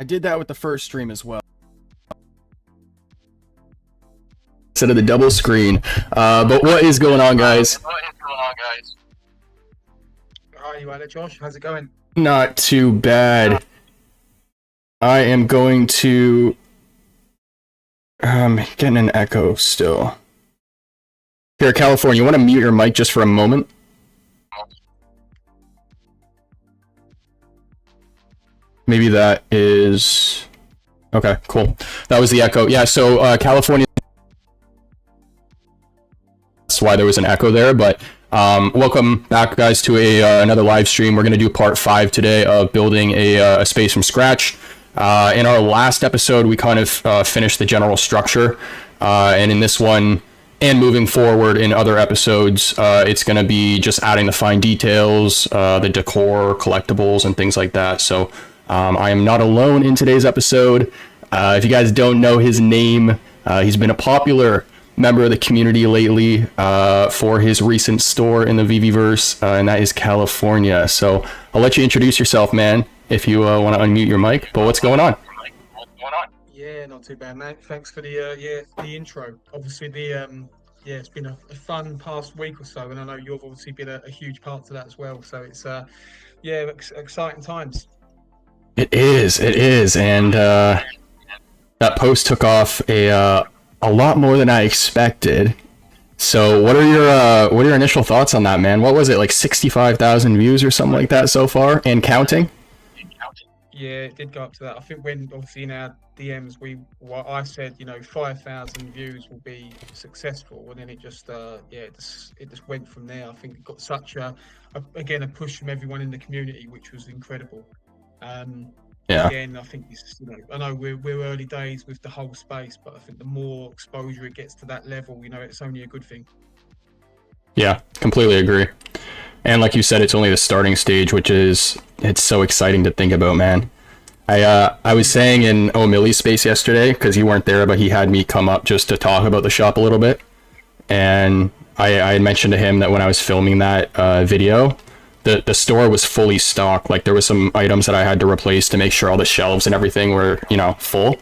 I did that with the first stream as well. Instead of the double screen. But what is going on, guys? Hi, you right, Josh? How's it going? Not too bad. I am going to... getting an echo still. Here, California, you want to mute your mic just for a moment? Maybe that is... Okay, cool. That was the echo. Yeah, so California... That's why there was an echo there, but welcome back, guys, to another live stream. We're going to do part 5 today of building a space from scratch. In our last episode, we kind of finished the general structure, and in this one, and moving forward in other episodes, it's going to be just adding the fine details, the decor, collectibles, and things like that. So I am not alone in today's episode. If you guys don't know his name, he's been a popular member of the community lately for his recent store in the VeVeVerse, and that is California. So I'll let you introduce yourself, man, if you want to unmute your mic. But what's going on? Yeah, not too bad, mate. Thanks for the intro. Obviously, it's been a fun past week or so, and I know you've obviously been a huge part to that as well. So it's exciting times. It is, and that post took off a lot more than I expected. So what are your initial thoughts on that, man? What was it, like 65,000 views or something like that so far, and counting? Yeah, it did go up to that. I think when obviously in our DMs I said 5,000 views will be successful, and then it just it just went from there. I think it got such a push from everyone in the community, which was incredible. Yeah. Again, I think this, I know we're early days with the whole space, but I think the more exposure it gets to that level, it's only a good thing. Yeah, completely agree. And like you said, it's only the starting stage, it's so exciting to think about, man. I was saying in Millie's space yesterday, because you weren't there, but he had me come up just to talk about the shop a little bit. And I had mentioned to him that when I was filming that video, the store was fully stocked. Like, there was some items that I had to replace to make sure all the shelves and everything were, full.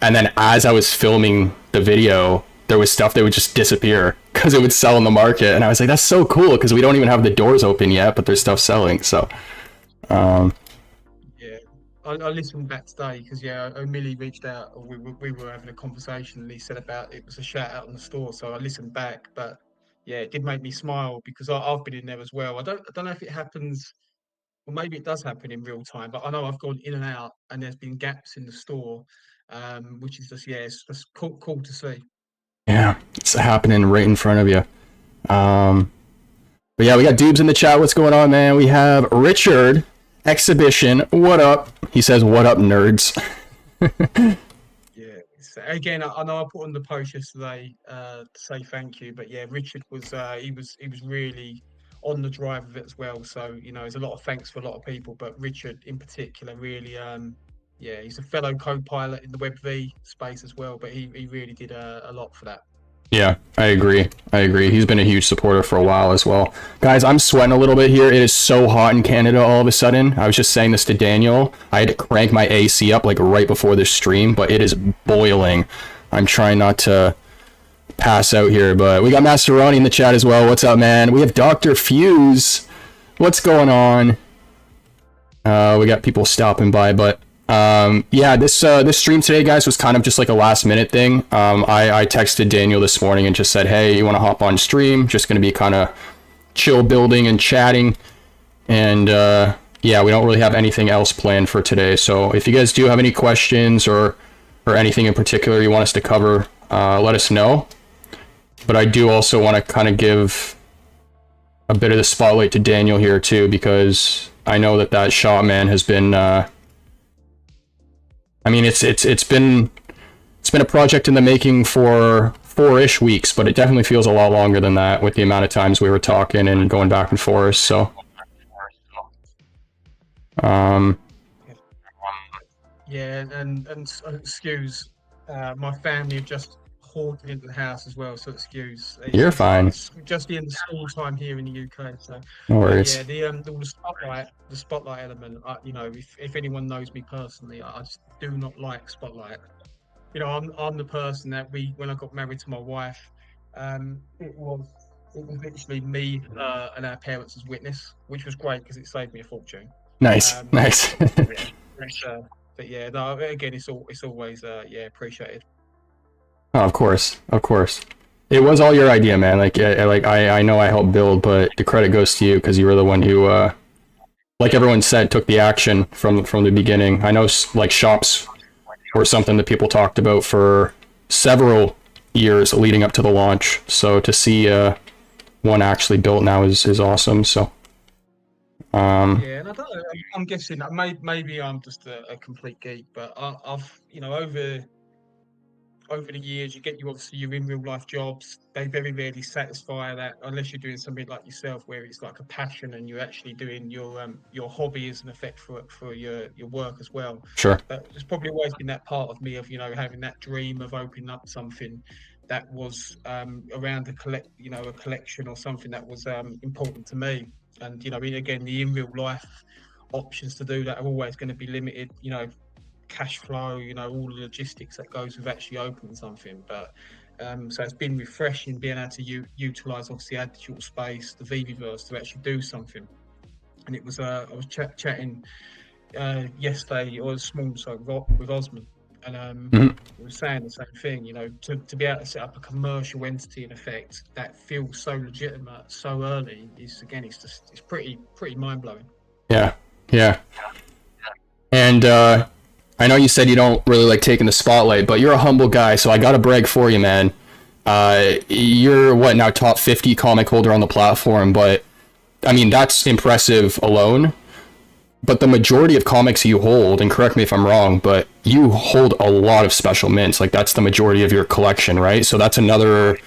And then as I was filming the video, there was stuff that would just disappear because it would sell in the market. And I was like, that's so cool, because we don't even have the doors open yet, but there's stuff selling. So, yeah, I listened back today because, O'Milly reached out, or we were having a conversation, and he said about it was a shout out on the store. So I listened back, but yeah, it did make me smile because I've been in there as well. I don't know if it happens, or maybe it does happen in real time, but I know I've gone in and out, and there's been gaps in the store, which is it's just cool to see. yeah, it's happening right in front of you. But yeah, we got Dubes in the chat. What's going on, man? We have Richard Exhibition. What up? He says, "What up, nerds?" Yeah. Again, I know I put on the post yesterday to say thank you, but yeah, Richard was he was really on the drive of it as well. So there's a lot of thanks for a lot of people, but Richard in particular really he's a fellow co-pilot in the WebV space as well, but he really did a lot for that. Yeah, I agree. He's been a huge supporter for a while as well. Guys, I'm sweating a little bit here. It is so hot in Canada all of a sudden. I was just saying this to Daniel. I had to crank my AC up like right before this stream, but it is boiling. I'm trying not to pass out here, but we got Masteroni in the chat as well. What's up, man? We have Dr. Fuse. What's going on? We got people stopping by, but this stream today, guys, was kind of just like a last minute thing. I texted Daniel this morning and just said, hey, you want to hop on stream? Just going to be kind of chill building and chatting. And we don't really have anything else planned for today. So if you guys do have any questions or anything in particular you want us to cover, let us know. But I do also want to kind of give a bit of the spotlight to Daniel here too, because I know that shop, man, has been it's been a project in the making for 4-ish weeks, but it definitely feels a lot longer than that with the amount of times we were talking and going back and forth. So, and excuse my family have just hoarding into the house as well, so excuse. You're fine. It's just the end of school time here in the UK. So, No but worries. yeah, the spotlight element. You know, if anyone knows me personally, I just do not like spotlight. You know, I'm the person that when I got married to my wife, it was literally me and our parents as witness, which was great because it saved me a fortune. Nice, Um, nice. yeah, it's, but yeah, no, again, it's always yeah, appreciated. Oh, of course, of course. It was all your idea, man. I know I helped build, but the credit goes to you because you were the one who, like everyone said, took the action from the beginning. I know like shops were something that people talked about for several years leading up to the launch. So to see one actually built now is awesome. So Yeah, and I don't know, I'm guessing that maybe I'm just a complete geek, but I've, you know, over the years, you get obviously your in real life jobs. They very rarely satisfy that unless you're doing something like yourself, where it's like a passion and you're actually doing your hobby as an effect for your work as well. sure. But there's probably always been that part of me of, you know, having that dream of opening up something that was around a collection or something that was important to me. And you know, I mean, again, the in real life options to do that are always going to be limited. You know, cash flow, you know, all the logistics that goes with actually opening something. But so it's been refreshing being able to utilize obviously our digital space, the VeVeVerse, to actually do something. And it was I was chatting yesterday or this morning, so with Osman, and Mhm. we were saying the same thing. You know, to be able to set up a commercial entity in effect that feels so legitimate so early is again, it's pretty mind blowing. Yeah, yeah. And I know you said you don't really like taking the spotlight, but you're a humble guy, so I gotta brag for you, man. You're what now, top 50 comic holder on the platform, but I mean that's impressive alone. But the majority of comics you hold, and correct me if I'm wrong, but you hold a lot of special mints. Like that's the majority of your collection, right? So that's another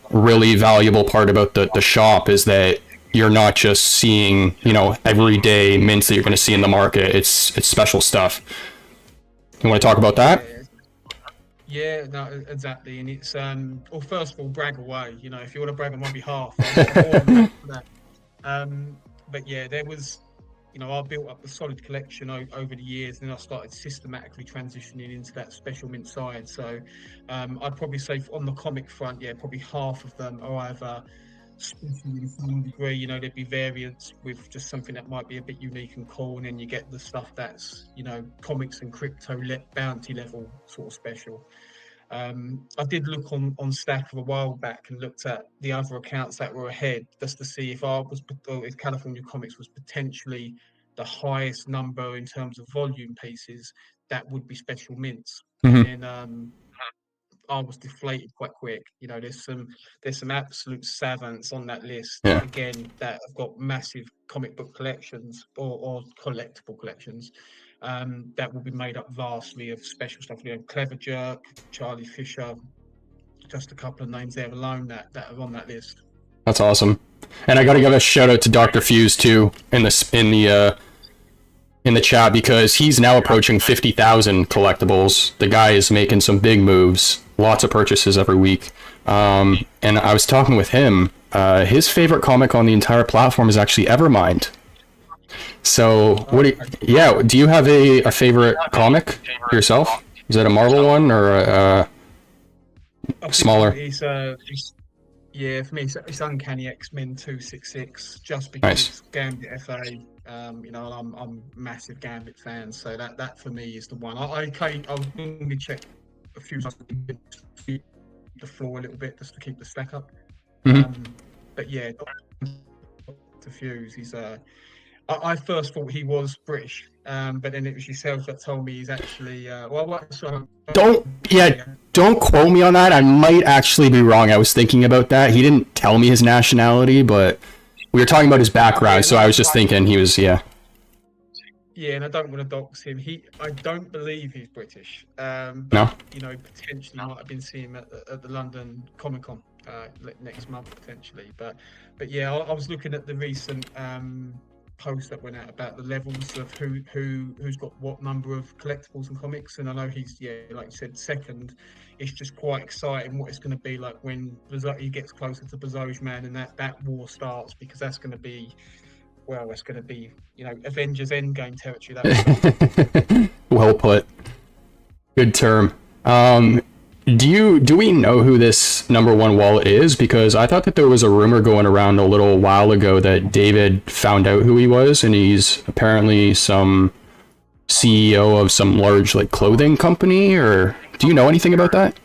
really valuable part about the shop is that you're not just seeing, you know, everyday mints that you're going to see in the market. It's special stuff. You want to talk about that? Yeah, yeah, no, exactly. And it's well, first of all, brag away. You know, if you want to brag on my behalf, I'm more than happy for that. But yeah, there was, you know, I built up a solid collection over the years, and then I started systematically transitioning into that special mint side. So, I'd probably say on the comic front, yeah, probably half of them are either special in some degree. You know, there'd be variants with just something that might be a bit unique and cool, and then you get the stuff that's, you know, comics and crypto bounty level sort of special. I did look on Stack a while back and looked at the other accounts that were ahead just to see if California Comics was potentially the highest number in terms of volume pieces that would be special mints. And Mm-hmm. then I was deflated quite quick. You know, there's some absolute savants on that list Yeah, again that have got massive comic book collections or collectible collections that will be made up vastly of special stuff. You know, Clever Jerk, Charlie Fisher, just a couple of names there alone that are on that list. that's awesome. And I got to give a shout out to Dr. Fuse too in the chat because he's now approaching 50,000 collectibles. The guy is making some big moves, lots of purchases every week. And I was talking with him. His favorite comic on the entire platform is actually Evermind. So, Oh, yeah, do you have a favorite comic yourself? Is that a Marvel one or a I think smaller? it's yeah, for me, it's Uncanny X-Men 266, just because Nice. it's Gambit FA. You know, I'm a massive Gambit fan, so that for me is the one. I'll normally check a few times the floor a little bit just to keep the stack up. Mm-hmm. But yeah, to Fuse, I first thought he was British, but then it was yourself that told me he's actually Don't, yeah, don't quote me on that. I might actually be wrong. I was thinking about that. He didn't tell me his nationality, but we were talking about his background, yeah, so I was just thinking he was, yeah. yeah, and I don't want to dox him. I don't believe he's British, No? but you know, potentially might have been seeing him at the London Comic Con next month potentially. But yeah, I was looking at the recent post that went out about the levels of who's got what number of collectibles and comics, and I know he's, yeah, like you said, second. It's just quite exciting what it's going to be like when he gets closer to Bezos Man, and that war starts, because that's going to be, well, that's going to be, Avengers Endgame territory, that will be. Well put. Good term. Do we know who this number one wallet is? Because I thought that there was a rumor going around a little while ago that David found out who he was, and he's apparently some CEO of some large like clothing company. Or do you know anything about that?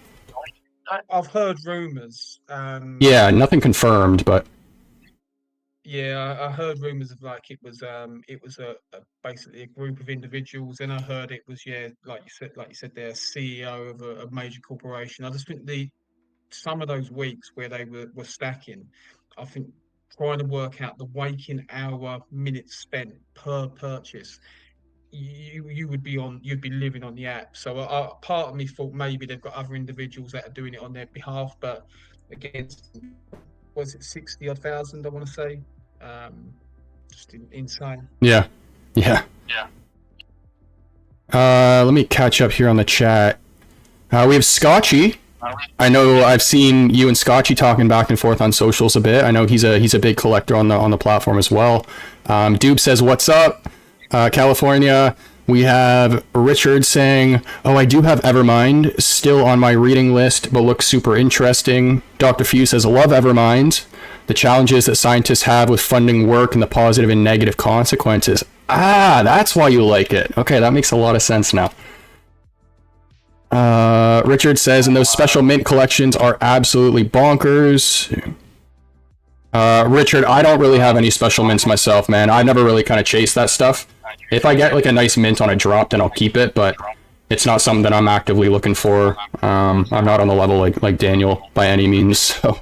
I've heard rumors. Yeah, nothing confirmed, but Yeah, I heard rumors of, like, it was basically a group of individuals, and I heard it was, yeah, like you said, they're CEO of a major corporation. I just think the some of those weeks where they were stacking, I think trying to work out the waking hour minutes spent per purchase, you'd be living on the app. So part of me thought maybe they've got other individuals that are doing it on their behalf, but again, was it 60 odd thousand, I want to say. Just insane. yeah, yeah. Let me catch up here on the chat. We have Scotchy. I know I've seen you and Scotchy talking back and forth on socials a bit. I know he's a big collector on the platform as well. Dube says, "What's up, California?" We have Richard saying, "Oh, I do have Evermind still on my reading list, but looks super interesting." Dr. Few says, "Love Evermind. The challenges that scientists have with funding work and the positive and negative consequences." Ah, that's why you like it. Okay, that makes a lot of sense now. Richard says, "And those special mint collections are absolutely bonkers." Richard, I don't really have any special mints myself, man. I never really kind of chase that stuff. If I get like a nice mint on a drop, then I'll keep it, but it's not something that I'm actively looking for. I'm not on the level like Daniel by any means. So,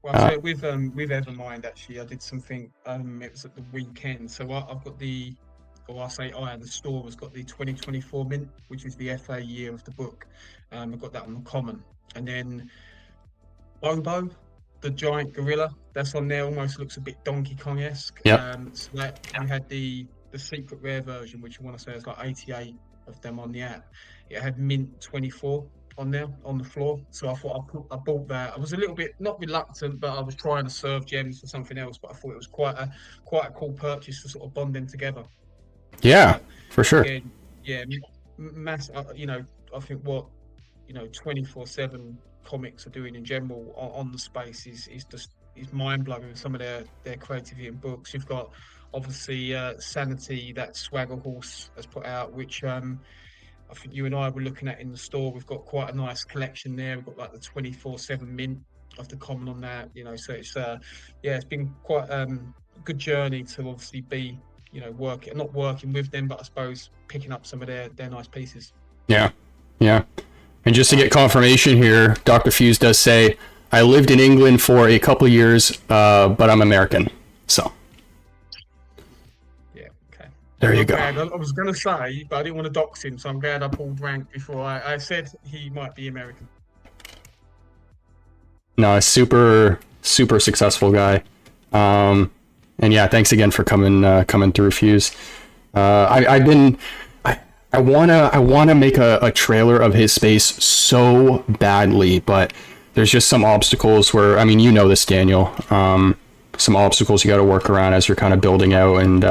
Well, so with Evermind, actually, I did something. It was at the weekend, so I've got the store has got the 2024 mint, which is the FA year of the book. I've got that on the common, and then Bobo, the giant gorilla, that's on there. Almost looks a bit Donkey Kong-esque. yep. So that we had the secret rare version, which I want to say is like 88 of them on the app. It had mint 24 on there on the floor. So I thought I bought that. I was a little bit not reluctant, but I was trying to serve gems for something else. But I thought it was quite a cool purchase to sort of bond them together. Yeah, But for sure. again, yeah, mass. I think what 24/7 comics are doing in general on the space is just is mind blowing. Some of their creativity in books. You've got obviously Sanity, that Swagger Horse has put out, which I think you and I were looking at in the store. We've got quite a nice collection there. We've got like the 24/7 mint of the common on that. So it's it's been quite a good journey to obviously be not working with them, but I suppose picking up some of their nice pieces. Yeah, yeah. And just to get confirmation here, Dr. Fuse does say, "I lived in England for a couple of years, but I'm American." So. Yeah, okay. There you go. I was going to say, but I didn't want to dox him, so I'm glad I pulled rank before I said he might be American. No, a super successful guy. And yeah, thanks again for coming through, Fuse. I wanna make a trailer of his space so badly, but there's just some obstacles where, I mean, you know this, Daniel. Some obstacles you got to work around as you're kind of building out, and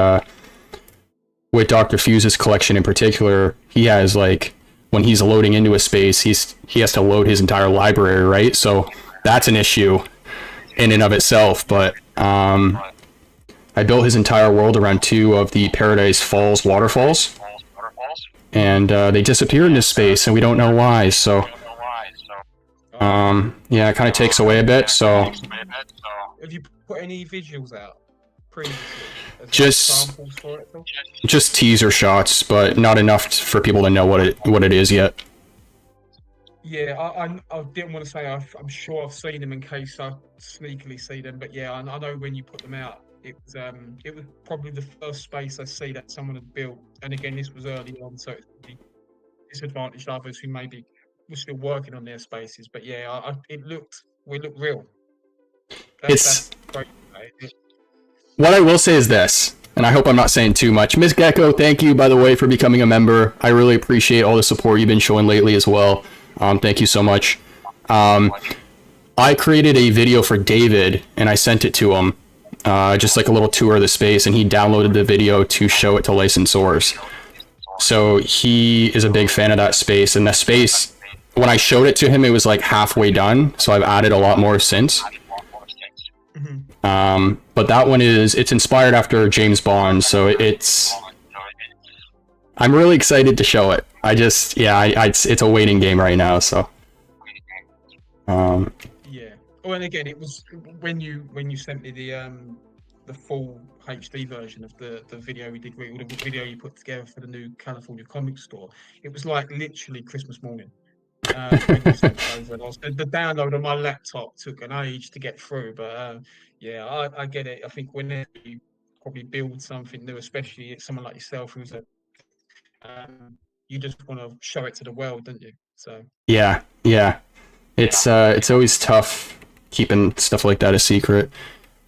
with Dr. Fuse's collection in particular, he has like when he's loading into a space, he has to load his entire library, right? So that's an issue in and of itself. But I built his entire world around 2 of the Paradise Falls waterfalls, and they disappeared into space, and we don't know why. So yeah, it kind of takes away a bit. So have you put any visuals out previously? Just samples for it? Just teaser shots, but not enough for people to know what it is yet. Yeah, I didn't want to say I'm sure I've seen them in case I sneakily see them, but yeah, I know when you put them out, it was probably the first space I see that someone had built, and again, this was early on, so it's really disadvantaged others who maybe were still working on their spaces. But yeah, we looked real. That's great. Right? What I will say is this, and I hope I'm not saying too much. Miss Gecko, thank you, by the way, for becoming a member. I really appreciate all the support you've been showing lately as well. Thank you so much. I created a video for David, and I sent it to him, just like a little tour of the space, and he downloaded the video to show it to licensors. So he is a big fan of that space, and the space, when I showed it to him, it was like halfway done, so I've added a lot more since. But that one it's inspired after James Bond, so I'm really excited to show it. It's a waiting game right now, so. Yeah. Oh, and again, it was when you sent me the full HD version of the video we did, or the video you put together for the new California comic store. It was like literally Christmas morning. When you sent it over, and the download on my laptop took an age to get through, but yeah, I get it. I think whenever you probably build something new, especially someone like yourself who's you just want to show it to the world, don't you? So Yeah. It's always tough keeping stuff like that a secret.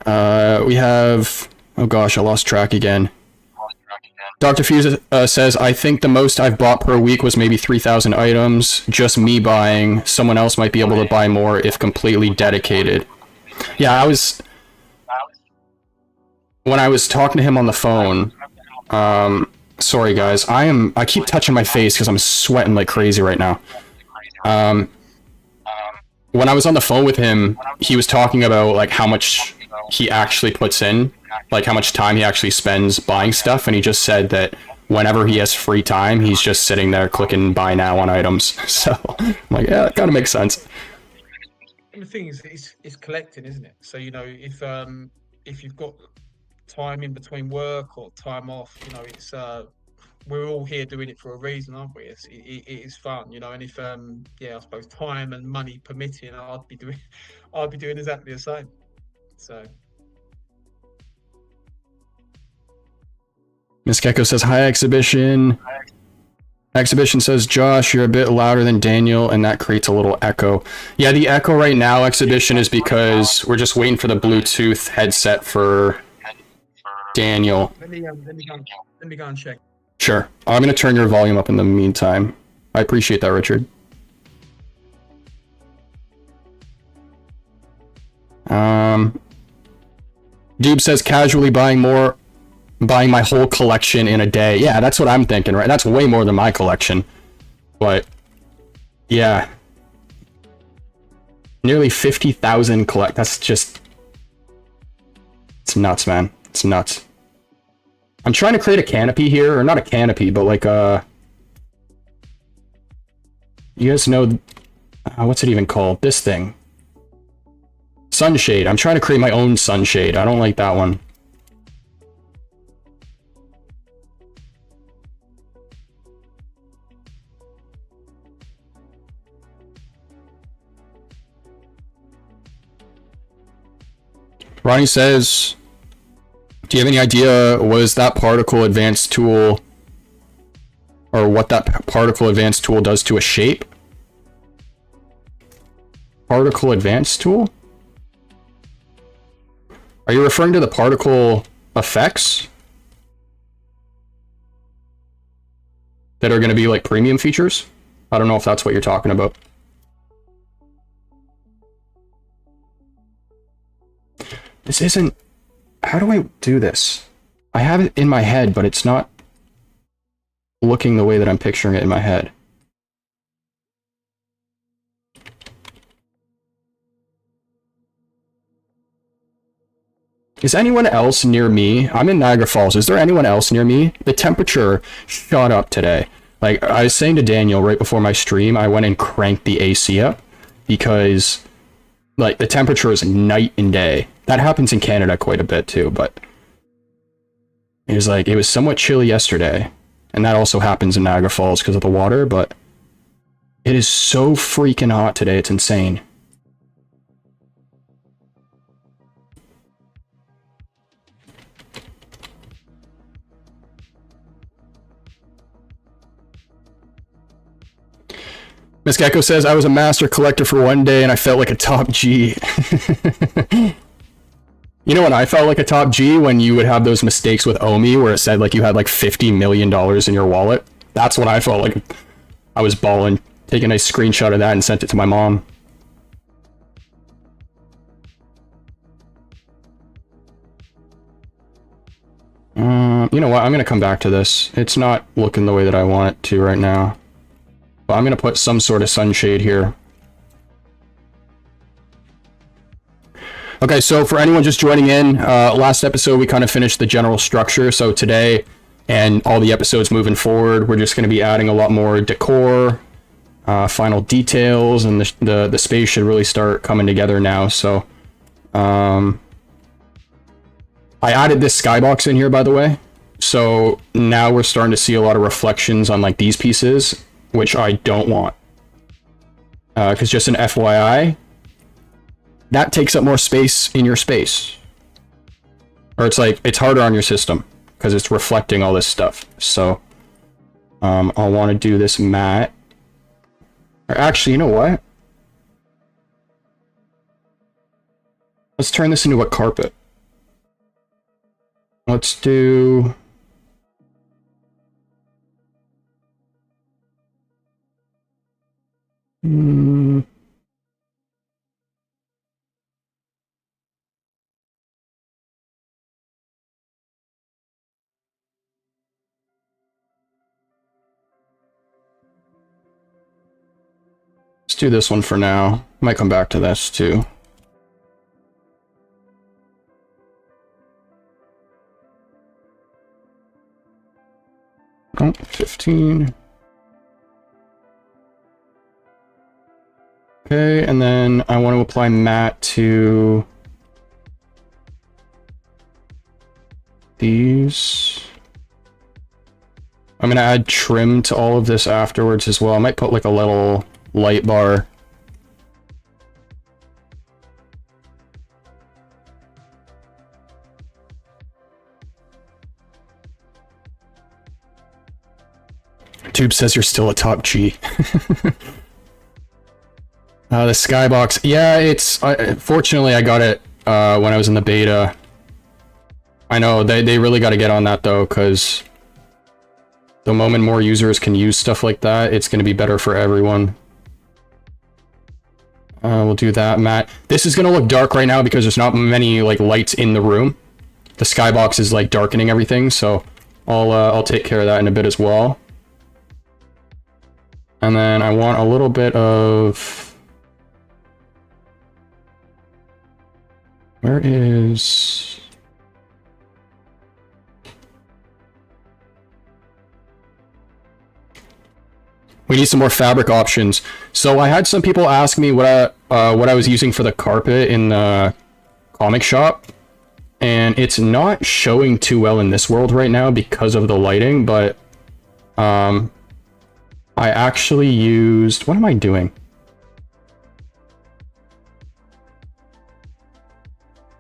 We have, oh gosh, I lost track again. Dr. Fuse says, I think the most I've bought per week was maybe 3,000 items. Just me buying. Someone else might be able to buy more if completely dedicated. Yeah, when I was talking to him on the phone, sorry guys, I keep touching my face because I'm sweating like crazy right now. When I was on the phone with him, he was talking about like how much he actually puts in, like how much time he actually spends buying stuff, and he just said that whenever he has free time, he's just sitting there clicking buy now on items. So I'm like, yeah, that kind of makes sense. and the thing is, it's collecting, isn't it? So if you've got time in between work or time off, it's we're all here doing it for a reason, aren't we? It is fun, and if I suppose time and money permitting, I'd be doing exactly the same. So Miss Gecko says, hi, Exhibition. Exhibition says, Josh, you're a bit louder than Daniel, and that creates a little echo. Yeah, the echo right now, Exhibition, is because we're just waiting for the Bluetooth headset for Daniel. let me go and check. Sure. I'm going to turn your volume up in the meantime. I appreciate that, Richard. Doob says, casually buying my whole collection in a day. Yeah, that's what I'm thinking, right? That's way more than my collection. But, yeah. Nearly 50,000 collect. That's just... It's nuts, man. It's nuts. I'm trying to create a canopy here, or not a canopy, but like you guys know, what's it even called? This thing. Sunshade. I'm trying to create my own sunshade. I don't like that one. Ronnie says, do you have any idea, was that particle advanced tool, or what that particle advanced tool does to a shape? Particle advanced tool? Are you referring to the particle effects that are going to be like premium features? I don't know if that's what you're talking about. This isn't... How do I do this? I have it in my head, but it's not looking the way that I'm picturing it in my head. Is anyone else near me? I'm in Niagara Falls. Is there anyone else near me? The temperature shot up today. Like, I was saying to Daniel right before my stream, I went and cranked the AC up because, like, the temperature is night and day. That happens in Canada quite a bit too, but it was somewhat chilly yesterday, and that also happens in Niagara Falls because of the water, but it is so freaking hot today, it's insane. Miss Gecko says, I was a master collector for one day and I felt like a top G. You know when I felt like a top G? When you would have those mistakes with Omi where it said like you had like $50 million in your wallet. That's when I felt like I was balling. Take a nice screenshot of that and sent it to my mom. You know what? I'm going to come back to this. It's not looking the way that I want it to right now. But I'm going to put some sort of sunshade here. Okay, so for anyone just joining in, last episode we kind of finished the general structure. So today and all the episodes moving forward, we're just going to be adding a lot more decor, final details, and the space should really start coming together now. So I added this skybox in here, by the way. So now we're starting to see a lot of reflections on like these pieces, which I don't want. Because just an FYI, that takes up more space in your space. Or it's like, it's harder on your system because it's reflecting all this stuff. So I'll want to do this matte. Or actually, you know what? Let's turn this into a carpet. Let's do... Let's do this one for now. Might come back to this too. Oh, 15. Okay, and then I want to apply matte to these. I'm going to add trim to all of this afterwards as well. I might put like a little light bar. Tube says you're still a top G. The skybox. Yeah, it's... fortunately, I got it when I was in the beta. I know, they really got to get on that, though, because the moment more users can use stuff like that, it's going to be better for everyone. We'll do that, Matt. This is going to look dark right now because there's not many like lights in the room. The skybox is like darkening everything, so I'll take care of that in a bit as well. And then I want a little bit of... Where is... We need some more fabric options. So I had some people ask me what I was using for the carpet in the comic shop, and it's not showing too well in this world right now because of the lighting, but I actually used... What am I doing?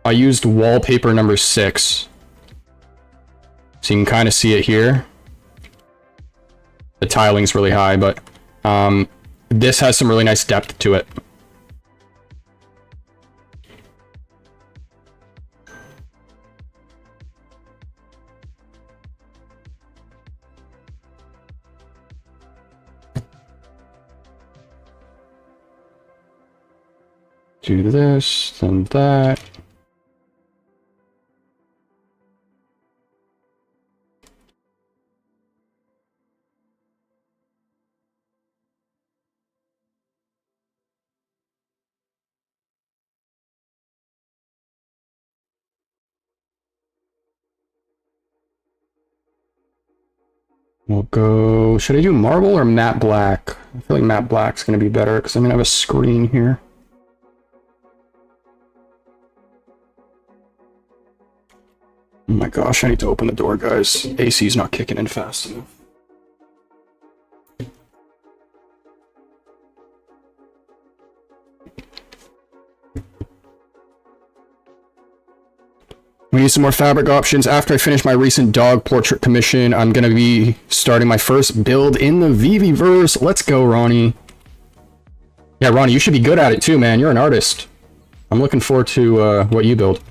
I used wallpaper number 6. So you can kind of see it here. The tiling's really high, but this has some really nice depth to it. Do this, then that. We'll go... Should I do marble or matte black? I feel like matte black's going to be better because I'm going to have a screen here. Oh my gosh, I need to open the door, guys. AC's not kicking in fast enough. We need some more fabric options. After I finish my recent dog portrait commission, I'm going to be starting my first build in the VeVeVerse. Let's go, Ronnie. Yeah, Ronnie, you should be good at it too, man. You're an artist. I'm looking forward to what you build.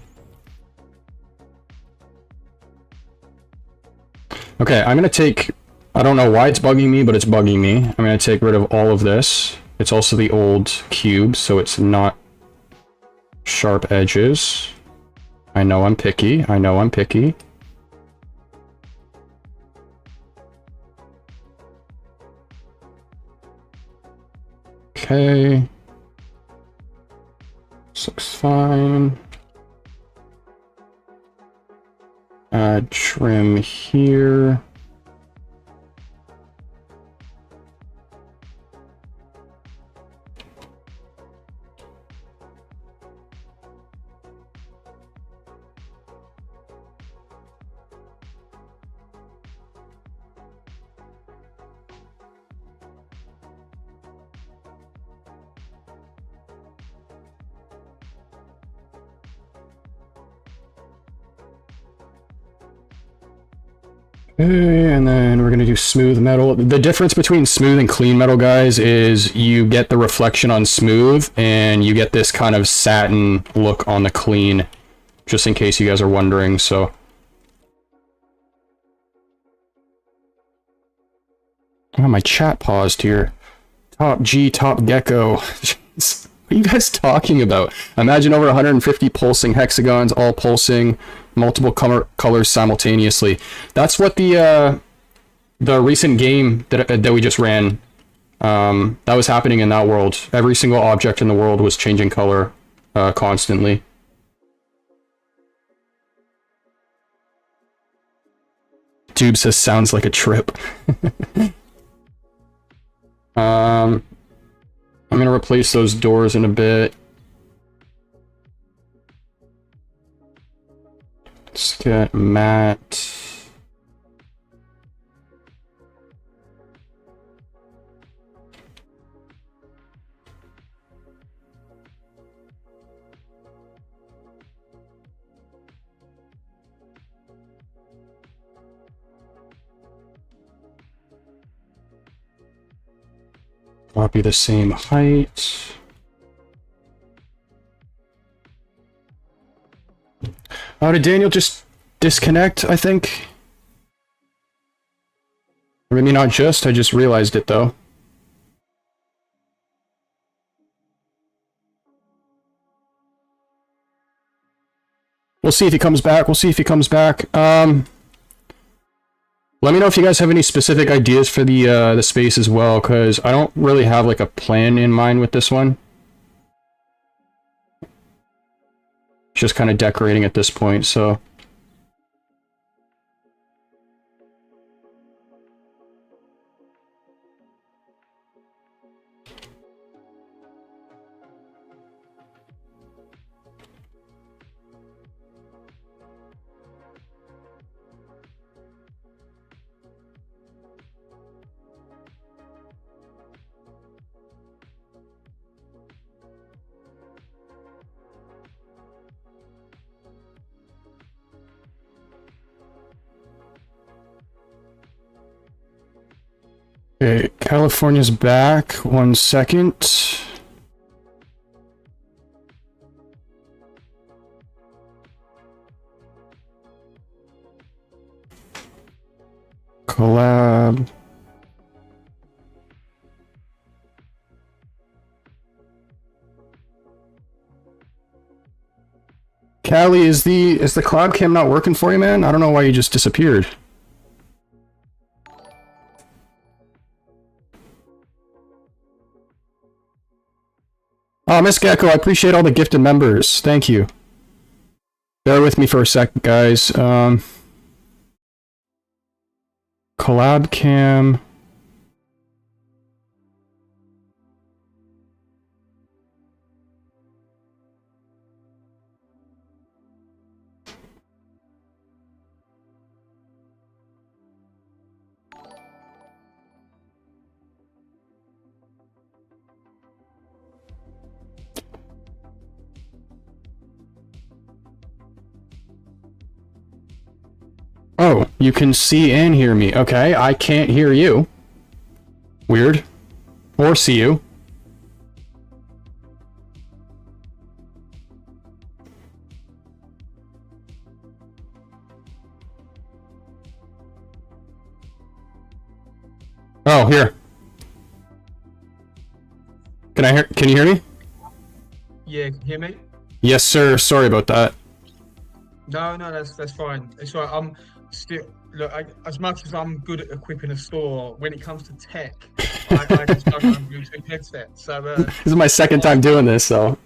Okay, I'm gonna take, I don't know why it's bugging me, but it's bugging me. I'm gonna take rid of all of this. It's also the old cube, so it's not sharp edges. I know I'm picky. I know I'm picky. Okay. This looks fine. Add trim here. Okay, and then we're gonna do smooth metal. The difference between smooth and clean metal, guys, is you get the reflection on smooth, and you get this kind of satin look on the clean, just in case you guys are wondering, so. Oh, my chat paused here. Top G, top gecko. Jeez. What are you guys talking about? Imagine over 150 pulsing hexagons, all pulsing, multiple colors simultaneously. That's what the recent game that we just ran, that was happening in that world. Every single object in the world was changing color constantly. Tube says sounds like a trip. I'm gonna replace those doors in a bit. Let's get matte. Copy the same height. Oh, did Daniel just disconnect, I think? Or maybe not just, I just realized it though. We'll see if he comes back, we'll see if he comes back. Let me know if you guys have any specific ideas for the space as well, because I don't really have like a plan in mind with this one. Just kind of decorating at this point, so. Okay, California's back. 1 second. Collab. Callie, is the collab cam not working for you, man? I don't know why you just disappeared. Oh, Miss Gecko, I appreciate all the gifted members. Thank you. Bear with me for a second, guys. Collab cam. Oh, you can see and hear me. Okay, I can't hear you. Weird. Or see you. Oh, here. Can you hear me? Yeah, can you hear me? Yes, sir. Sorry about that. No, that's fine. It's right. I'm still look. As much as I'm good at equipping a store, when it comes to tech, I just don't have a Bluetooth headset. So This is my second time doing this, so.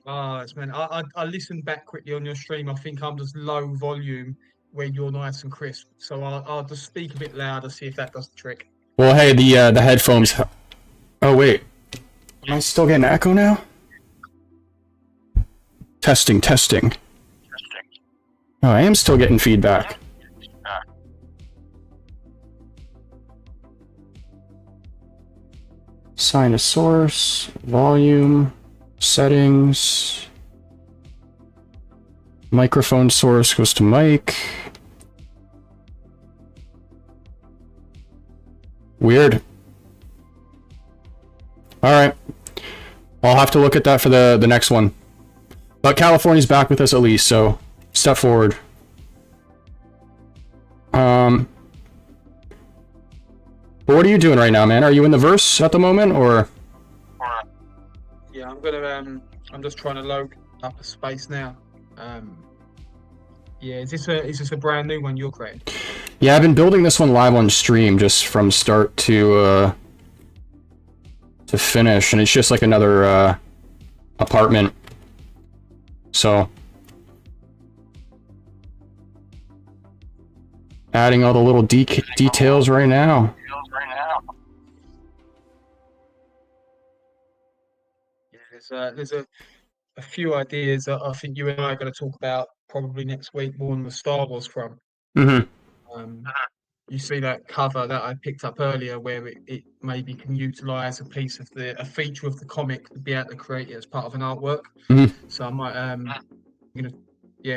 it's man. I listened back quickly on your stream. I think I'm just low volume where you're nice and crisp. So I'll just speak a bit louder, see if that does the trick. Well, hey, the headphones. Oh wait, am I still getting echo now? Testing, testing. Oh, I am still getting feedback. Assign a source, volume, settings. Microphone source goes to mic. Weird. Alright. I'll have to look at that for the next one. But California's back with us at least, so step forward. But what are you doing right now, man? Are you in the verse at the moment, or? Yeah, I'm just trying to load up a space now. Yeah, is this a brand new one you're creating? Yeah, I've been building this one live on stream just from start to finish, and it's just like another apartment. So adding all the little details right now. Yeah, there's a few ideas that I think you and I are going to talk about probably next week more on the Star Wars front. Mm-hmm. You see that cover that I picked up earlier where it maybe can utilize a feature of the comic to be able to create it as part of an artwork. Mm-hmm. So I might gonna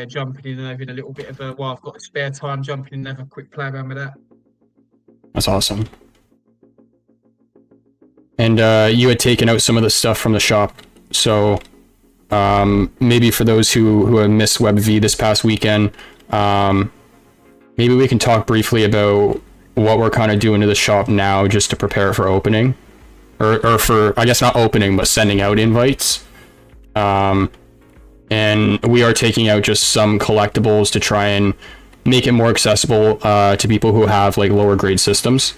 jumping in and having a little bit of a while I've got spare time jumping in and have a quick play around with that. That's awesome. And you had taken out some of the stuff from the shop, so maybe for those who have missed WebV this past weekend, maybe we can talk briefly about what we're kind of doing to the shop now just to prepare for opening, or for, I guess not opening, but sending out invites. And we are taking out just some collectibles to try and make it more accessible to people who have like lower grade systems.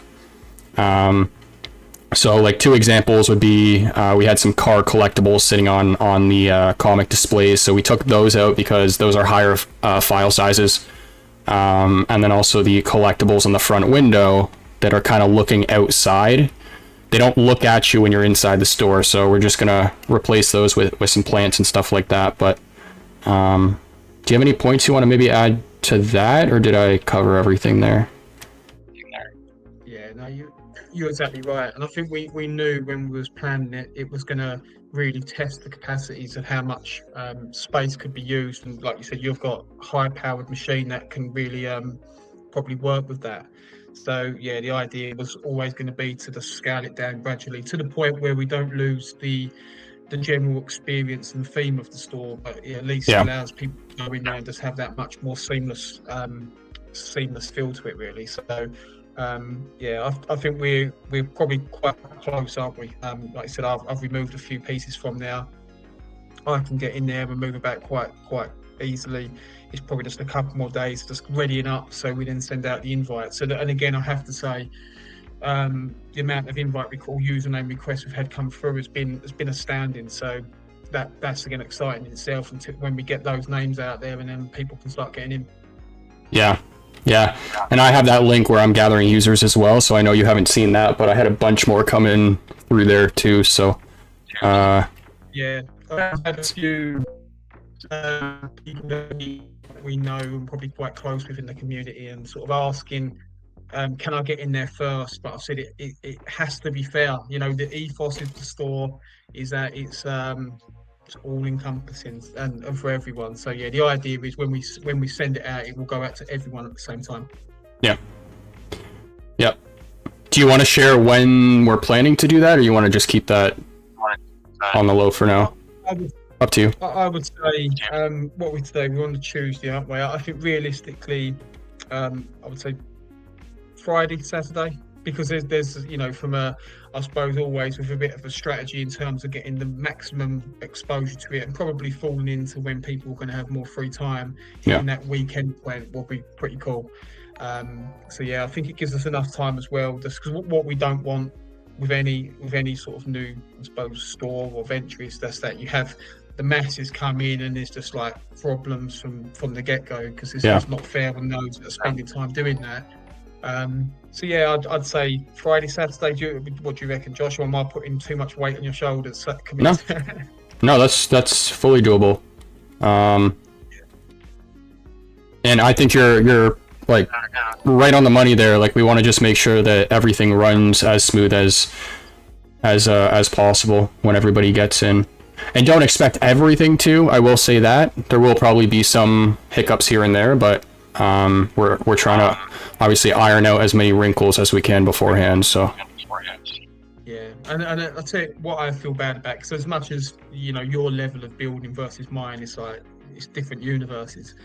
So like two examples would be we had some car collectibles sitting on the comic displays, so we took those out because those are higher file sizes. And then also the collectibles on the front window that are kind of looking outside. They don't look at you when you're inside the store, so we're just gonna replace those with some plants and stuff like that. But do you have any points you want to maybe add to that, or did I cover everything there? Yeah, no, you're exactly right, and I think we knew when we was planning it, it was going to really test the capacities of how much space could be used, and like you said, you've got a high-powered machine that can really probably work with that. So yeah, the idea was always going to be to just scale it down gradually to the point where we don't lose the general experience and theme of the store, but it at least allows people to go in there and just have that much more seamless feel to it, really. So I think we're probably quite close, aren't we? Like I said, I've removed a few pieces from there. I can get in there and move about quite easily. It's probably just a couple more days just readying up, so we then send out the invite. So that, and again, I have to say, the amount of invite username requests we've had come through has been astounding. So that's again exciting in itself until when we get those names out there and then people can start getting in. Yeah, and I have that link where I'm gathering users as well, so I know you haven't seen that, but I had a bunch more come in through there too. So yeah, I've had a few people that we know and probably quite close within the community and sort of asking, can I get in there first? But I've said it has to be fair. You know, the ethos of the store is that it's all encompassing and for everyone. So yeah, the idea is when we send it out, it will go out to everyone at the same time. Yeah. Do you want to share when we're planning to do that, or you want to just keep that on the low for now? Up to you. I would say, what we today? We're on the Tuesday, aren't we? I think realistically, I would say Friday, Saturday. because there's from a, I suppose, always with a bit of a strategy in terms of getting the maximum exposure to it, and probably falling into when people are going to have more free time, Yeah. hitting that weekend point will be pretty cool. So yeah, I think it gives us enough time as well, just because what we don't want with any sort of new, I suppose, store or venture is that you have the masses come in and there's just like problems from the get-go, because it's Yeah. just not fair on those that are spending time doing that. So yeah, I'd say Friday, Saturday. What do you reckon, Josh? Or am I putting too much weight on your shoulders? No, no, that's fully doable. And I think you're like right on the money there. Like, we want to just make sure that everything runs as smooth as possible when everybody gets in. And don't expect everything to. I will say that there will probably be some hiccups here and there, but we're trying to obviously iron out as many wrinkles as we can beforehand. So Yeah, and I'll tell you what I feel bad about, because as much as your level of building versus mine, it's different universes.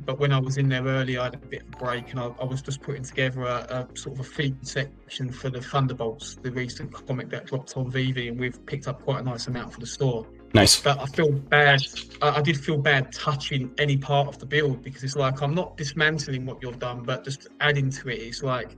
But when I was in there early, I had a bit of a break, and I was just putting together a sort of a feed section for the Thunderbolts, the recent comic that dropped on VV, and we've picked up quite a nice amount for the store. nice. But I feel bad. I did feel bad touching any part of the build, because it's like I'm not dismantling what you've done, but just adding to it. It's like,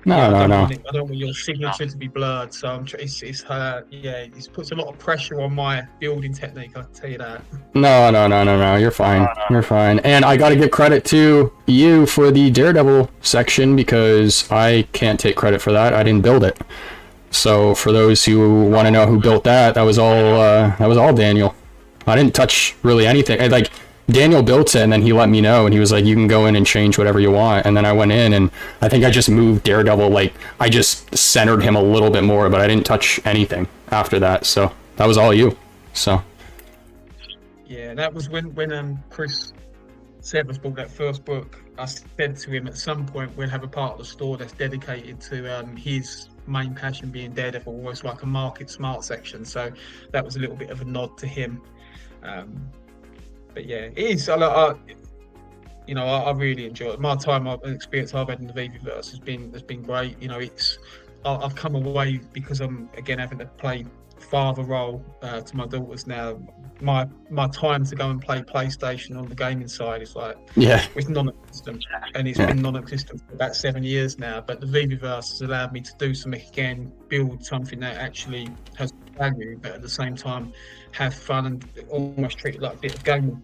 No, I no, don't no. want it. I don't want your signature to be blurred. So it puts a lot of pressure on my building technique. I'll tell you that. No. You're fine. You're fine. And I got to give credit to you for the Daredevil section, because I can't take credit for that. I didn't build it. So for those who want to know who built that, that was all Daniel. I didn't touch really anything. Like, Daniel built it, and then he let me know, and he was like, you can go in and change whatever you want. And then I went in, and I think I just moved Daredevil, like, I just centered him a little bit more, but I didn't touch anything after that. So that was all you. So Yeah, that was when Chris Severs bought that first book. I said to him, at some point we'll have a part of the store that's dedicated to his main passion being Daredevil, almost like a market smart section. So that was a little bit of a nod to him. But yeah, it is. I really enjoy it. My time and experience I've had in the VeVeVerse has been great. I've come away, because I'm again having to play father role to my daughters now. My time to go and play PlayStation on the gaming side is like, yeah, it's non-existent, and it's been non-existent for about 7 years now. But the VeVeVerse has allowed me to do something again, build something that actually has value, but at the same time have fun and almost treat it like a bit of gaming.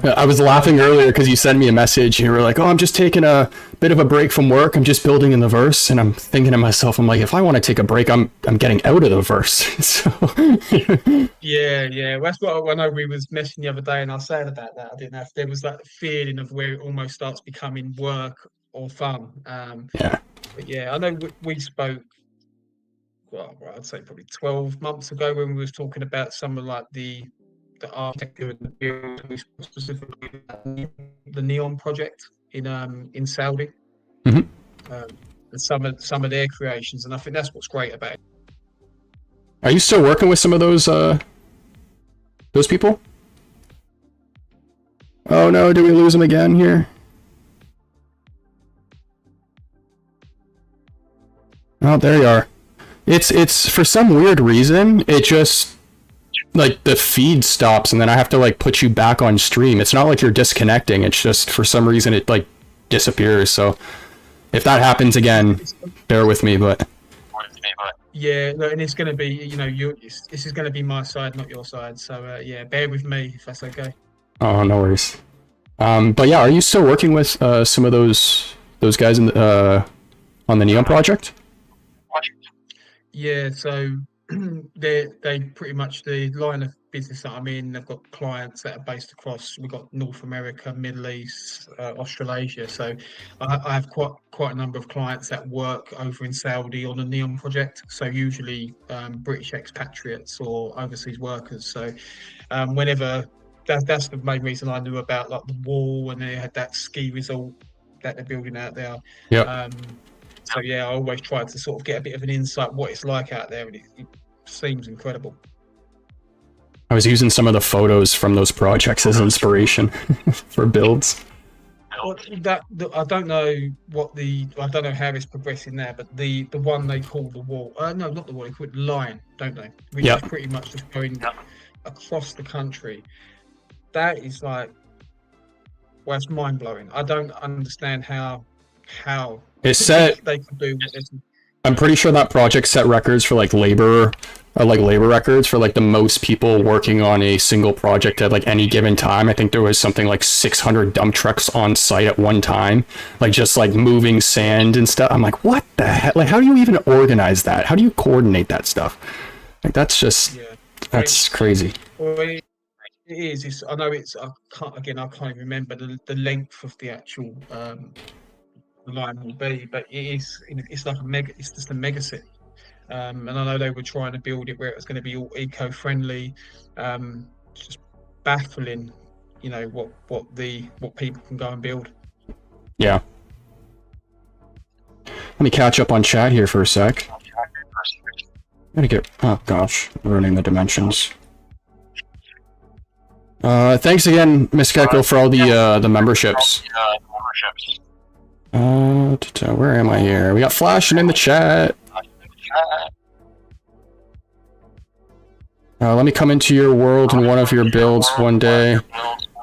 I was laughing earlier because you sent me a message. You were like, "Oh, I'm just taking a bit of a break from work. I'm just building in the verse." And I'm thinking to myself, I'm like, if I want to take a break, I'm getting out of the verse. So Yeah. Well, that's what I know. We was messing the other day, and I was saying about that. I didn't know if there was that feeling of where it almost starts becoming work or fun. yeah, But yeah, I know we spoke. Well, I'd say probably 12 months ago, when we was talking about some of like the architecture and the build, we spoke specifically about the Neon project in Saudi, Mhm. and some of their creations, and I think that's what's great about it. Are you still working with some of those people? Oh no, did we lose him again here? Oh, there you are. It's for some weird reason, it just, like, the feed stops, and then I have to like put you back on stream. It's not like you're disconnecting, it's just for some reason it like disappears. So if that happens again, bear with me. But Yeah, no, and it's going to be, this is going to be my side, not your side. So yeah, bear with me if that's okay. oh, no worries. But yeah, are you still working with some of those guys in the on the Neon project? Yeah, so they pretty much, the line of business that I'm in, they've got clients that are based across, we've got North America, Middle East, Australasia. So I have quite a number of clients that work over in Saudi on the Neon project. So usually British expatriates or overseas workers. So whenever that's the main reason I knew about like the wall, and they had that ski resort that they're building out there. Yeah. So yeah, I always try to sort of get a bit of an insight what it's like out there, and it seems incredible. I was using some of the photos from those projects as inspiration for builds. Well, I don't know I don't know how it's progressing there, but the one they call the wall, no, not the wall, they call it the line, don't they? Which is Yep. pretty much just going across the country. That is like, well, it's mind blowing. I don't understand how It set they could do what they. I'm pretty sure that project set records for like labor records for like the most people working on a single project at like any given time. I think there was something like 600 dump trucks on site at one time, like just like moving sand and stuff. I'm like, what the heck? Like, how do you even organize that? How do you coordinate that stuff? Like, that's crazy. Well, it is. I know it's. I can't even remember the length of the actual line will be, but it's like a mega. It's just a mega city. And I know they were trying to build it where it was going to be all eco-friendly. It's just baffling, what people can go and build. Yeah. Let me catch up on chat here for a sec. Oh gosh, ruining the dimensions. Thanks again, Miss Gecko, for all the memberships. Where am I here? We got flashing in the chat. Let me come into your world in one of your builds one day.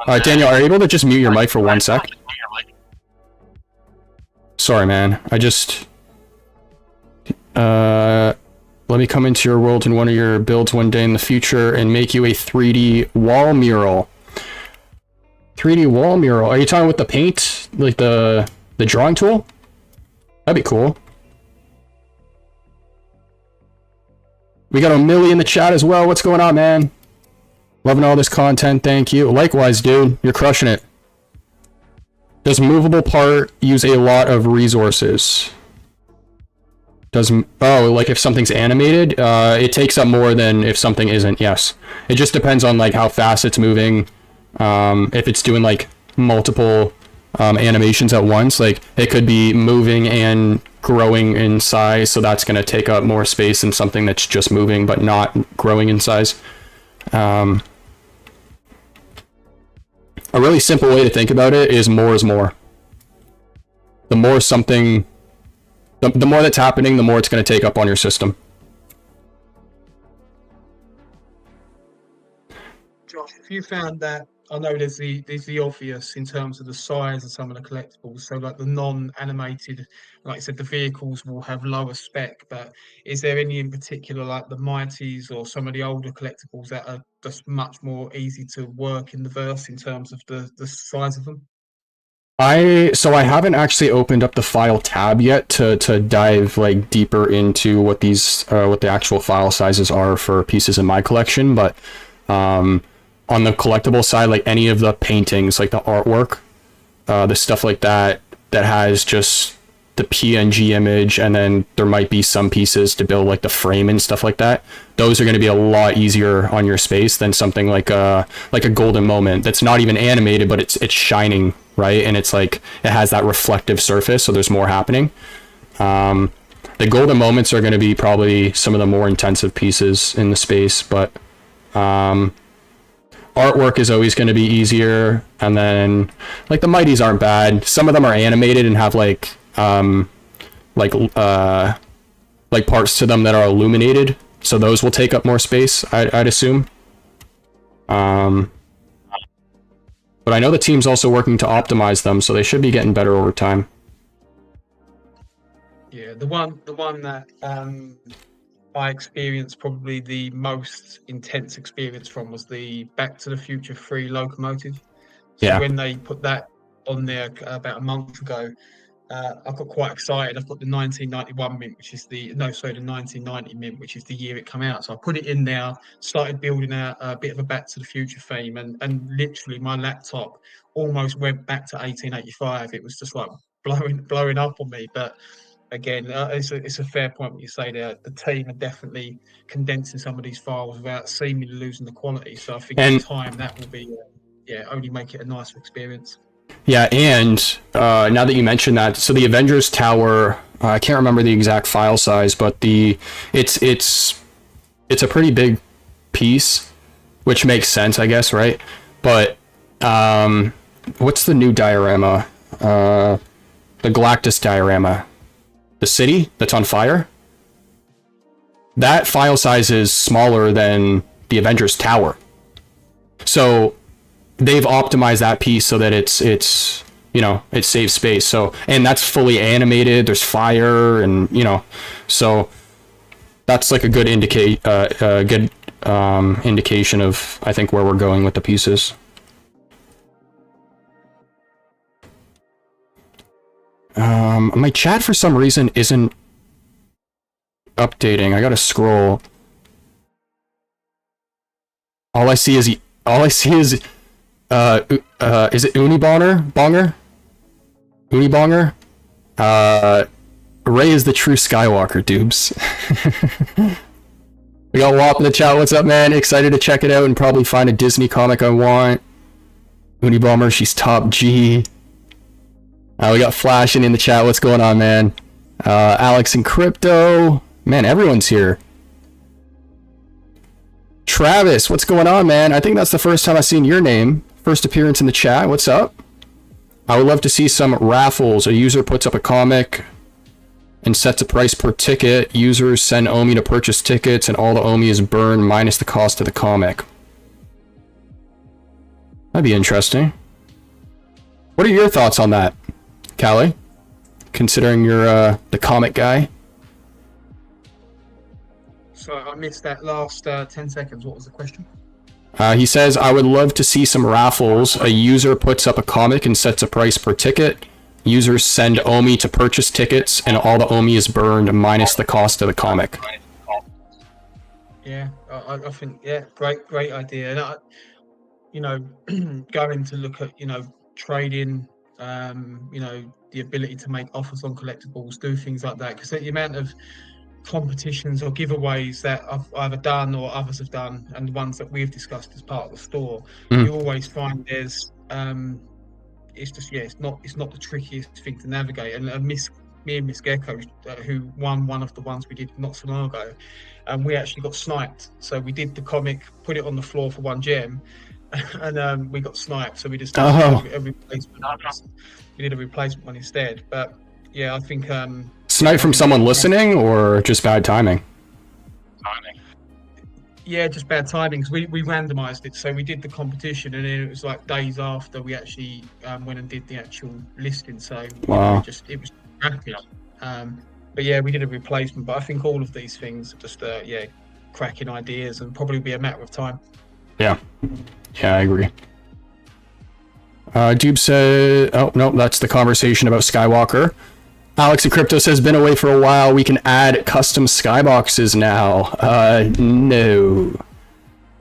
Daniel, are you able to just mute your mic for 1 sec? Sorry, man. Let me come into your world in one of your builds one day in the future and make you a 3D wall mural. 3D wall mural. Are you talking with the paint? Like the drawing tool? That'd be cool. We got a Millie in the chat as well. What's going on, man? Loving all this content. Thank you. Likewise, dude. You're crushing it. Does movable part use a lot of resources? Like if something's animated, it takes up more than if something isn't. Yes. It just depends on like how fast it's moving. If it's doing like multiple animations at once, like it could be moving and growing in size, so that's going to take up more space than something that's just moving but not growing in size. A really simple way to think about it is more is more. The more something, the more that's happening, the more it's going to take up on your system. Josh, if you found that, I know there's the obvious in terms of the size of some of the collectibles. So like the non-animated, like I said, the vehicles will have lower spec, but is there any in particular like the Mighties or some of the older collectibles that are just much more easy to work in the verse in terms of the size of them? I haven't actually opened up the file tab yet to dive like deeper into what what the actual file sizes are for pieces in my collection, but on the collectible side, like any of the paintings, like the artwork, the stuff like that has just the PNG image, and then there might be some pieces to build like the frame and stuff like that. Those are going to be a lot easier on your space than something like a golden moment that's not even animated, but it's shining, right? And it's like it has that reflective surface, so there's more happening. The golden moments are going to be probably some of the more intensive pieces in the space, but artwork is always going to be easier. And then like the Mighties aren't bad. Some of them are animated and have like parts to them that are illuminated, so those will take up more space, I'd assume. But I know the team's also working to optimize them, so they should be getting better over time. Yeah, the one that I experienced probably the most intense experience from was the Back to the Future 3 locomotive. So Yeah. when they put that on there about a month ago, I got quite excited. I've got the 1991 mint, the 1990 mint, which is the year it came out. So I put it in there, started building out a bit of a Back to the Future theme, and literally my laptop almost went back to 1885. It was just like blowing up on me. But again, it's a fair point what you say there. The team are definitely condensing some of these files without seemingly losing the quality. So I think in time that will be, only make it a nicer experience. Yeah, and now that you mentioned that, so the Avengers Tower, I can't remember the exact file size, but it's a pretty big piece, which makes sense, I guess, right? But what's the new diorama? The Galactus diorama. The city that's on fire? That file size is smaller than the Avengers Tower. So they've optimized that piece so that it's you know, it saves space. So, and that's fully animated. There's fire, and you know, so that's like a good indication of, I think, where we're going with the pieces. My chat for some reason isn't updating. I gotta scroll. All I see is is it Unibonger? Unibonger? Ray is the true Skywalker, dubes. We got Wop in the chat. What's up, man? Excited to check it out and probably find a Disney comic I want. Unibomber, she's top G. We got Flashing in the chat. What's going on, man? Alex and Crypto. Man, everyone's here. Travis, what's going on, man? I think that's the first time I've seen your name. First appearance in the chat. What's up? I would love to see some raffles. A user puts up a comic and sets a price per ticket. Users send Omi to purchase tickets, and all the Omi is burned minus the cost of the comic. That'd be interesting. What are your thoughts on that, Callie? Considering you're the comic guy. So I missed that last 10 seconds. What was the question? He says, I would love to see some raffles. A user puts up a comic and sets a price per ticket. Users send Omi to purchase tickets, and all the Omi is burned minus the cost of the comic. Yeah, I think, yeah, great idea. And you know, going to look at, you know, trading, you know, the ability to make offers on collectibles, do things like that, because the amount of competitions or giveaways that I've either done or others have done, and the ones that we've discussed as part of the store, you always find there's it's just, yeah, it's not the trickiest thing to navigate. And me and Miss Gecko, who won one of the ones we did not so long ago, and we actually got sniped. So we did the comic, put it on the floor for 1 gem, and we got sniped. So we just did a replacement. We did a replacement one instead. But yeah, I think Snipe from someone listening, or just bad timing? Yeah, just bad timing, because we randomized it. So we did the competition, and then it was like days after we actually went and did the actual listing. So wow, it was rapid. But yeah, we did a replacement. But I think all of these things are just yeah, cracking ideas, and probably be a matter of time. Yeah, I agree. Dube said, oh no, that's the conversation about Skywalker. Alex and Crypto says, been away for a while. We can add custom skyboxes now. No.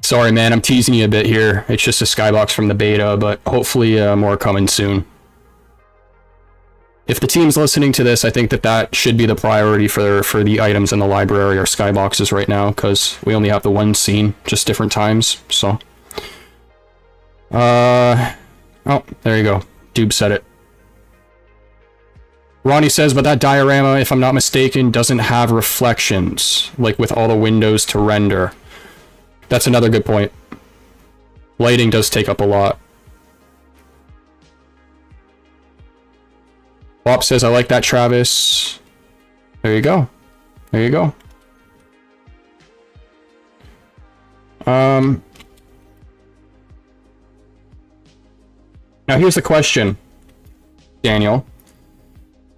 Sorry, man. I'm teasing you a bit here. It's just a skybox from the beta, but hopefully more coming soon. If the team's listening to this, I think that should be the priority for the items in the library or skyboxes right now, because we only have the one scene, just different times. So, oh, there you go. Dube said it. Ronnie says, but that diorama, if I'm not mistaken, doesn't have reflections, like with all the windows to render. That's another good point. Lighting does take up a lot. Wop says, I like that, Travis. There you go. There you go. Now here's the question, Daniel.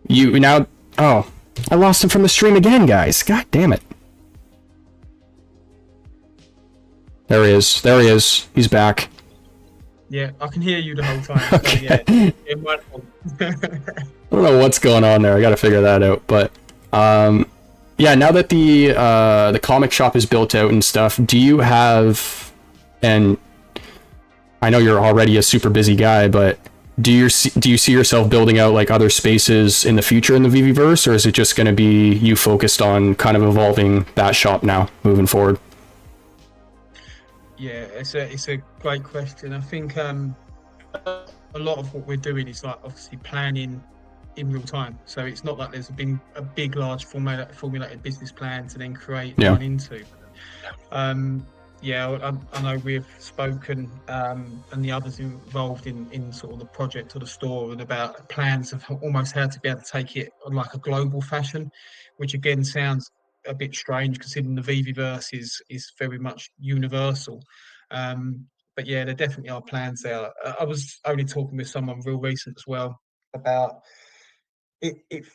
You now... Oh, I lost him from the stream again, guys. God damn it. There he is. There he is. He's back. Yeah, I can hear you the whole time. Okay. So yeah, it might... I don't know what's going on there. I gotta figure that out. But, yeah, now that the comic shop is built out and stuff, do you have... And I know you're already a super busy guy, but... Do you see yourself building out like other spaces in the future in the VeVeVerse, or is it just going to be you focused on kind of evolving that shop now moving forward? Yeah, it's a great question. I think a lot of what we're doing is like obviously planning in real time. So it's not like there's been a big, large formulated business plan to then create one into. Yeah, I know we've spoken, and the others involved in sort of the project or the store, and about plans of almost how to be able to take it on like a global fashion, which again sounds a bit strange considering the VeVeVerse is very much universal. But yeah, there definitely are plans there. I was only talking with someone real recent as well about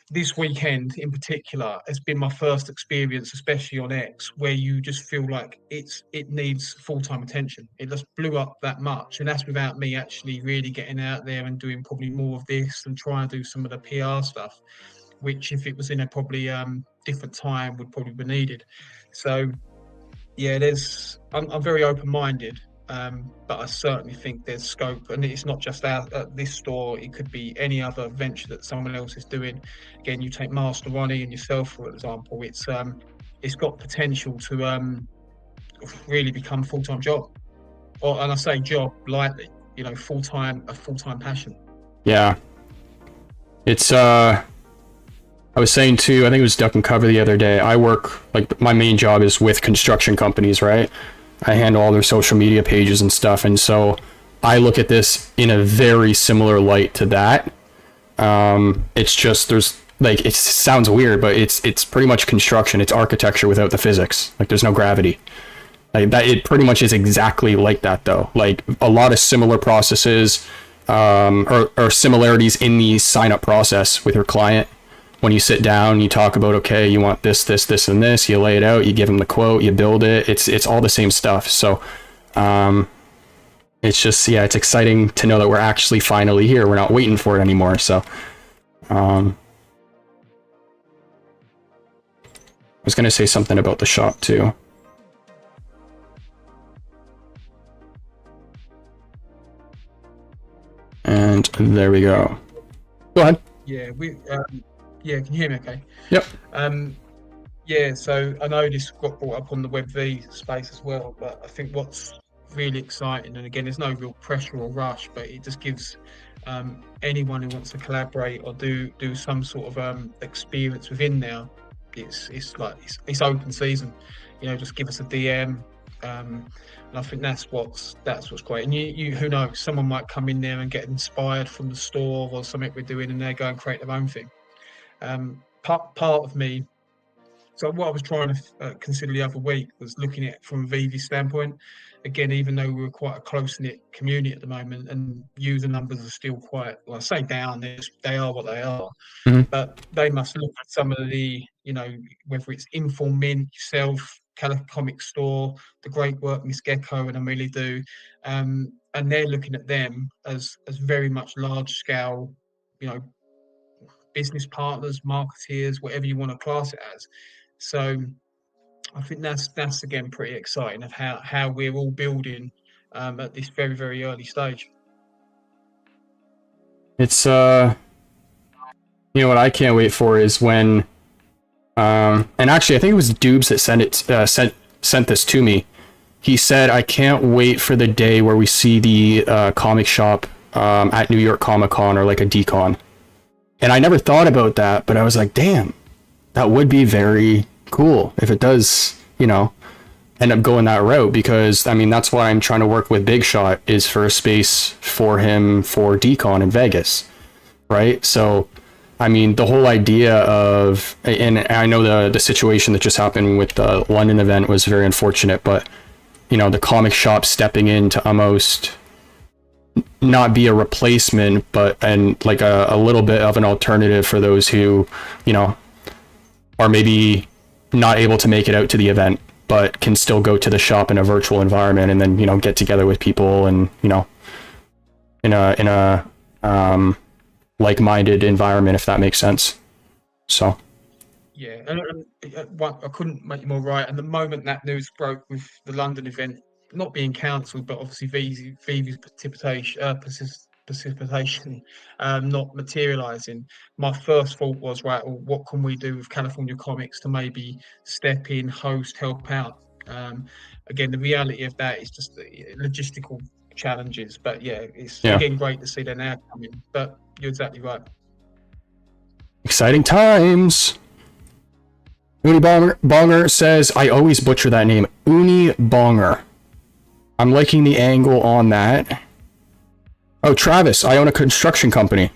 this weekend in particular has been my first experience, especially on X, where you just feel like it needs full-time attention. It just blew up that much, and that's without me actually really getting out there and doing probably more of this and trying to do some of the PR stuff, which if it was in a probably different time would probably be needed. So yeah, I'm very open-minded, but I certainly think there's scope, and it's not just at this store. It could be any other venture that someone else is doing. Again, you take Master Ronnie and yourself, for example. It's got potential to really become a full-time job, and I say job lightly. You know, a full-time passion. Yeah. It's I was saying too, I think it was Duck and Cover the other day. I work, like, my main job is with construction companies, right? I handle all their social media pages and stuff, and so I look at this in a very similar light to that. It's just there's like, it sounds weird, but it's pretty much construction. It's architecture without the physics. Like, there's no gravity. Like that, it pretty much is exactly like that though. Like a lot of similar processes, or similarities in the sign up process with your client. When you sit down, you talk about, okay, you want this, this, this, and this. You lay it out. You give them the quote. You build it. It's all the same stuff. So, it's just, yeah, it's exciting to know that we're actually finally here. We're not waiting for it anymore. So, I was gonna say something about the shop too. And there we go. Go ahead. Yeah, yeah, can you hear me? Okay. Yep. Yeah, so I know this got brought up on the WebV space as well, but I think what's really exciting, and again, there's no real pressure or rush, but it just gives anyone who wants to collaborate or do some sort of experience within now. It's open season, you know. Just give us a DM, and I think that's what's great. And you who knows, someone might come in there and get inspired from the store or something we're doing, and they go and create their own thing. Part of me. So what I was trying to consider the other week was looking at it from a VV standpoint. Again, even though we're quite a close-knit community at the moment, and user numbers are still quite, well, I say down, they are what they are, Mhm. but they must look at some of the, you know, whether it's Inform Mint, yourself, Calico Comic Store, the great work Miss Gecko and Amelie do, and they're looking at them as very much large-scale, you know, business partners, marketeers, whatever you want to class it as. So I think that's again pretty exciting of how we're all building at this very very early stage. It's you know what I can't wait for is when, and actually I think it was Dubes that sent this to me. He said, I can't wait for the day where we see the comic shop at New York Comic Con, or like a decon. And I never thought about that, but I was like, damn, that would be very cool if it does, you know, end up going that route. Because I mean, that's why I'm trying to work with Big Shot, is for a space for him for decon in Vegas, right? So I mean, the whole idea of, and I know the situation that just happened with the London event was very unfortunate, but you know, the comic shop stepping in to almost not be a replacement, but and like a little bit of an alternative for those who, you know, are maybe not able to make it out to the event, but can still go to the shop in a virtual environment, and then, you know, get together with people, and, you know, in a like-minded environment, if that makes sense. So Yeah, and I couldn't make you more right. And the moment that news broke with the London event not being cancelled, but obviously Vivi's precipitation not materialising, my first thought was, right, well, what can we do with California Comics to maybe step in, host, help out? Again, the reality of that is just the logistical challenges. But yeah, it's yeah, again great to see they're now coming. But you're exactly right. exciting times. Uni Bonger says, I always butcher that name. Uni Bonger. I'm liking the angle on that. Oh, Travis, I own a construction company.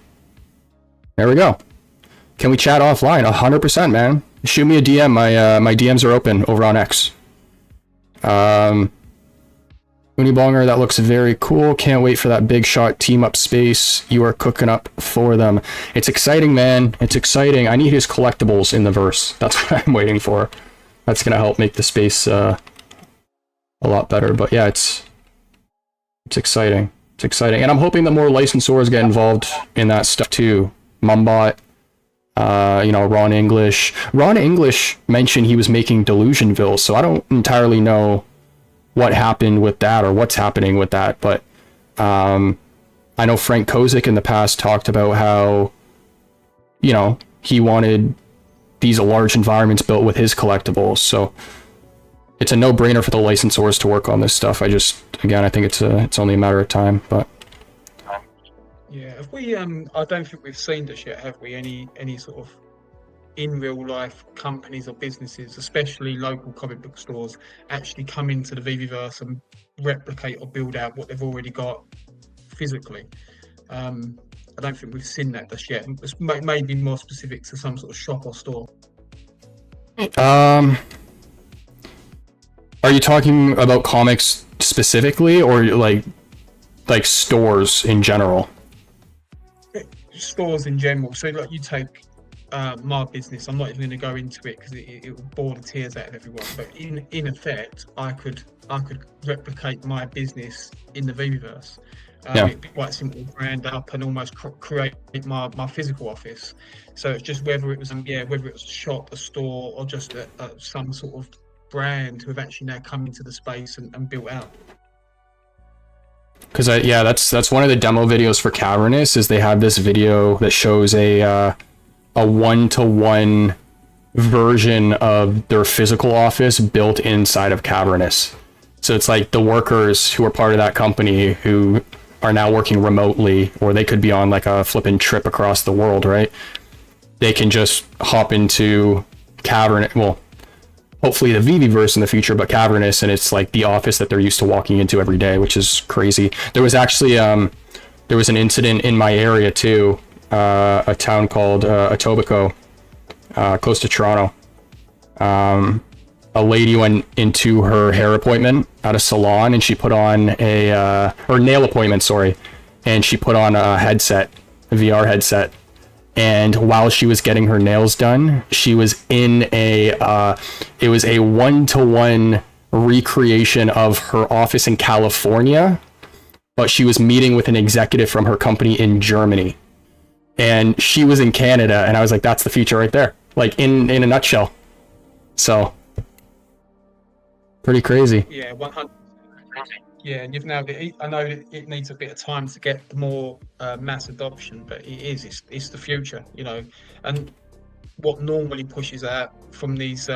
There we go. Can we chat offline? 100%, man. Shoot me a DM. My DMs are open over on X. Unibonger, that looks very cool. Can't wait for that big shot team up space you are cooking up for them. It's exciting, man. It's exciting. I need his collectibles in the verse. That's what I'm waiting for. That's gonna help make the space a lot better. But yeah, it's exciting. It's exciting, and I'm hoping that more licensors get involved in that stuff too. Mumbot, Ron English. Ron English mentioned he was making Delusionville, so I don't entirely know what happened with that or what's happening with that, but I know Frank Kozik in the past talked about how, he wanted these large environments built with his collectibles, so it's a no-brainer for the licensors to work on this stuff. I think it's only a matter of time, but yeah, have we I don't think we've seen this yet, have we? Any sort of in real life companies or businesses, especially local comic book stores, actually come into the VeVeVerse and replicate or build out what they've already got physically. I don't think we've seen that just yet. It's maybe more specific to some sort of shop or store. Are you talking about comics specifically, or like stores in general? Stores in general. So like you take my business, I'm not even going to go into it because it will bore the tears out of everyone, but in effect I could replicate my business in the VeVeVerse. It'd be quite simple, brand up and almost create my physical office. So it's just whether it was a shop, a store, or just some sort of brand who have actually now come into the space and built out. Because that's one of the demo videos for Cavernous, is they have this video that shows a one-to-one version of their physical office built inside of Cavernous. So it's like the workers who are part of that company who are now working remotely, or they could be on like a flipping trip across the world, right? They can just hop into Cavernous, well, hopefully the VeVeVerse in the future, but Cavernous, and it's like the office that they're used to walking into every day, which is crazy. There was actually there was an incident in my area too, a town called Etobicoke, close to Toronto. A lady went into her hair appointment at a salon, and she put on or nail appointment, sorry, and she put on a headset, a VR headset. And while she was getting her nails done, she was in it was a one-to-one recreation of her office in California, but she was meeting with an executive from her company in Germany. And she was in Canada, and I was like, that's the future right there. Like, in a nutshell. So, pretty crazy. Yeah, 100%. Yeah, and you've nailed it. I know it needs a bit of time to get more mass adoption, but it's the future, And what normally pushes out from these,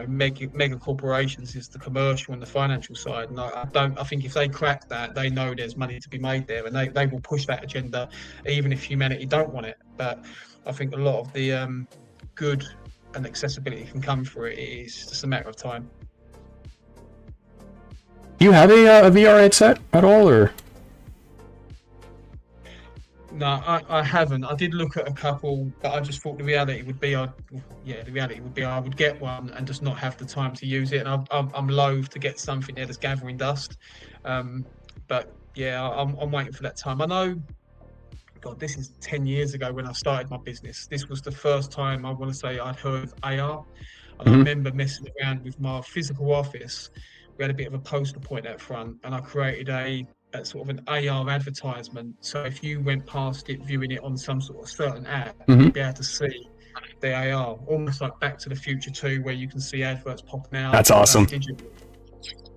mega corporations is the commercial and the financial side. And I think if they crack that, they know there's money to be made there, and they will push that agenda, even if humanity don't want it. But I think a lot of the good and accessibility can come through it. It's just a matter of time. Do you have a VR headset at all, or? No, I haven't. I did look at a couple, but I just thought the reality would be I would get one and just not have the time to use it. And I'm loath to get something there that's gathering dust. But yeah, I'm waiting for that time. I know, God, this is 10 years ago when I started my business. This was the first time I want to say I'd heard of AR. And I remember messing around with my physical office. We had a bit of a poster point out front, and I created a sort of an AR advertisement. So if you went past it, viewing it on some sort of certain app, you'd be able to see the AR, almost like Back to the Future 2, where you can see adverts popping out. That's awesome.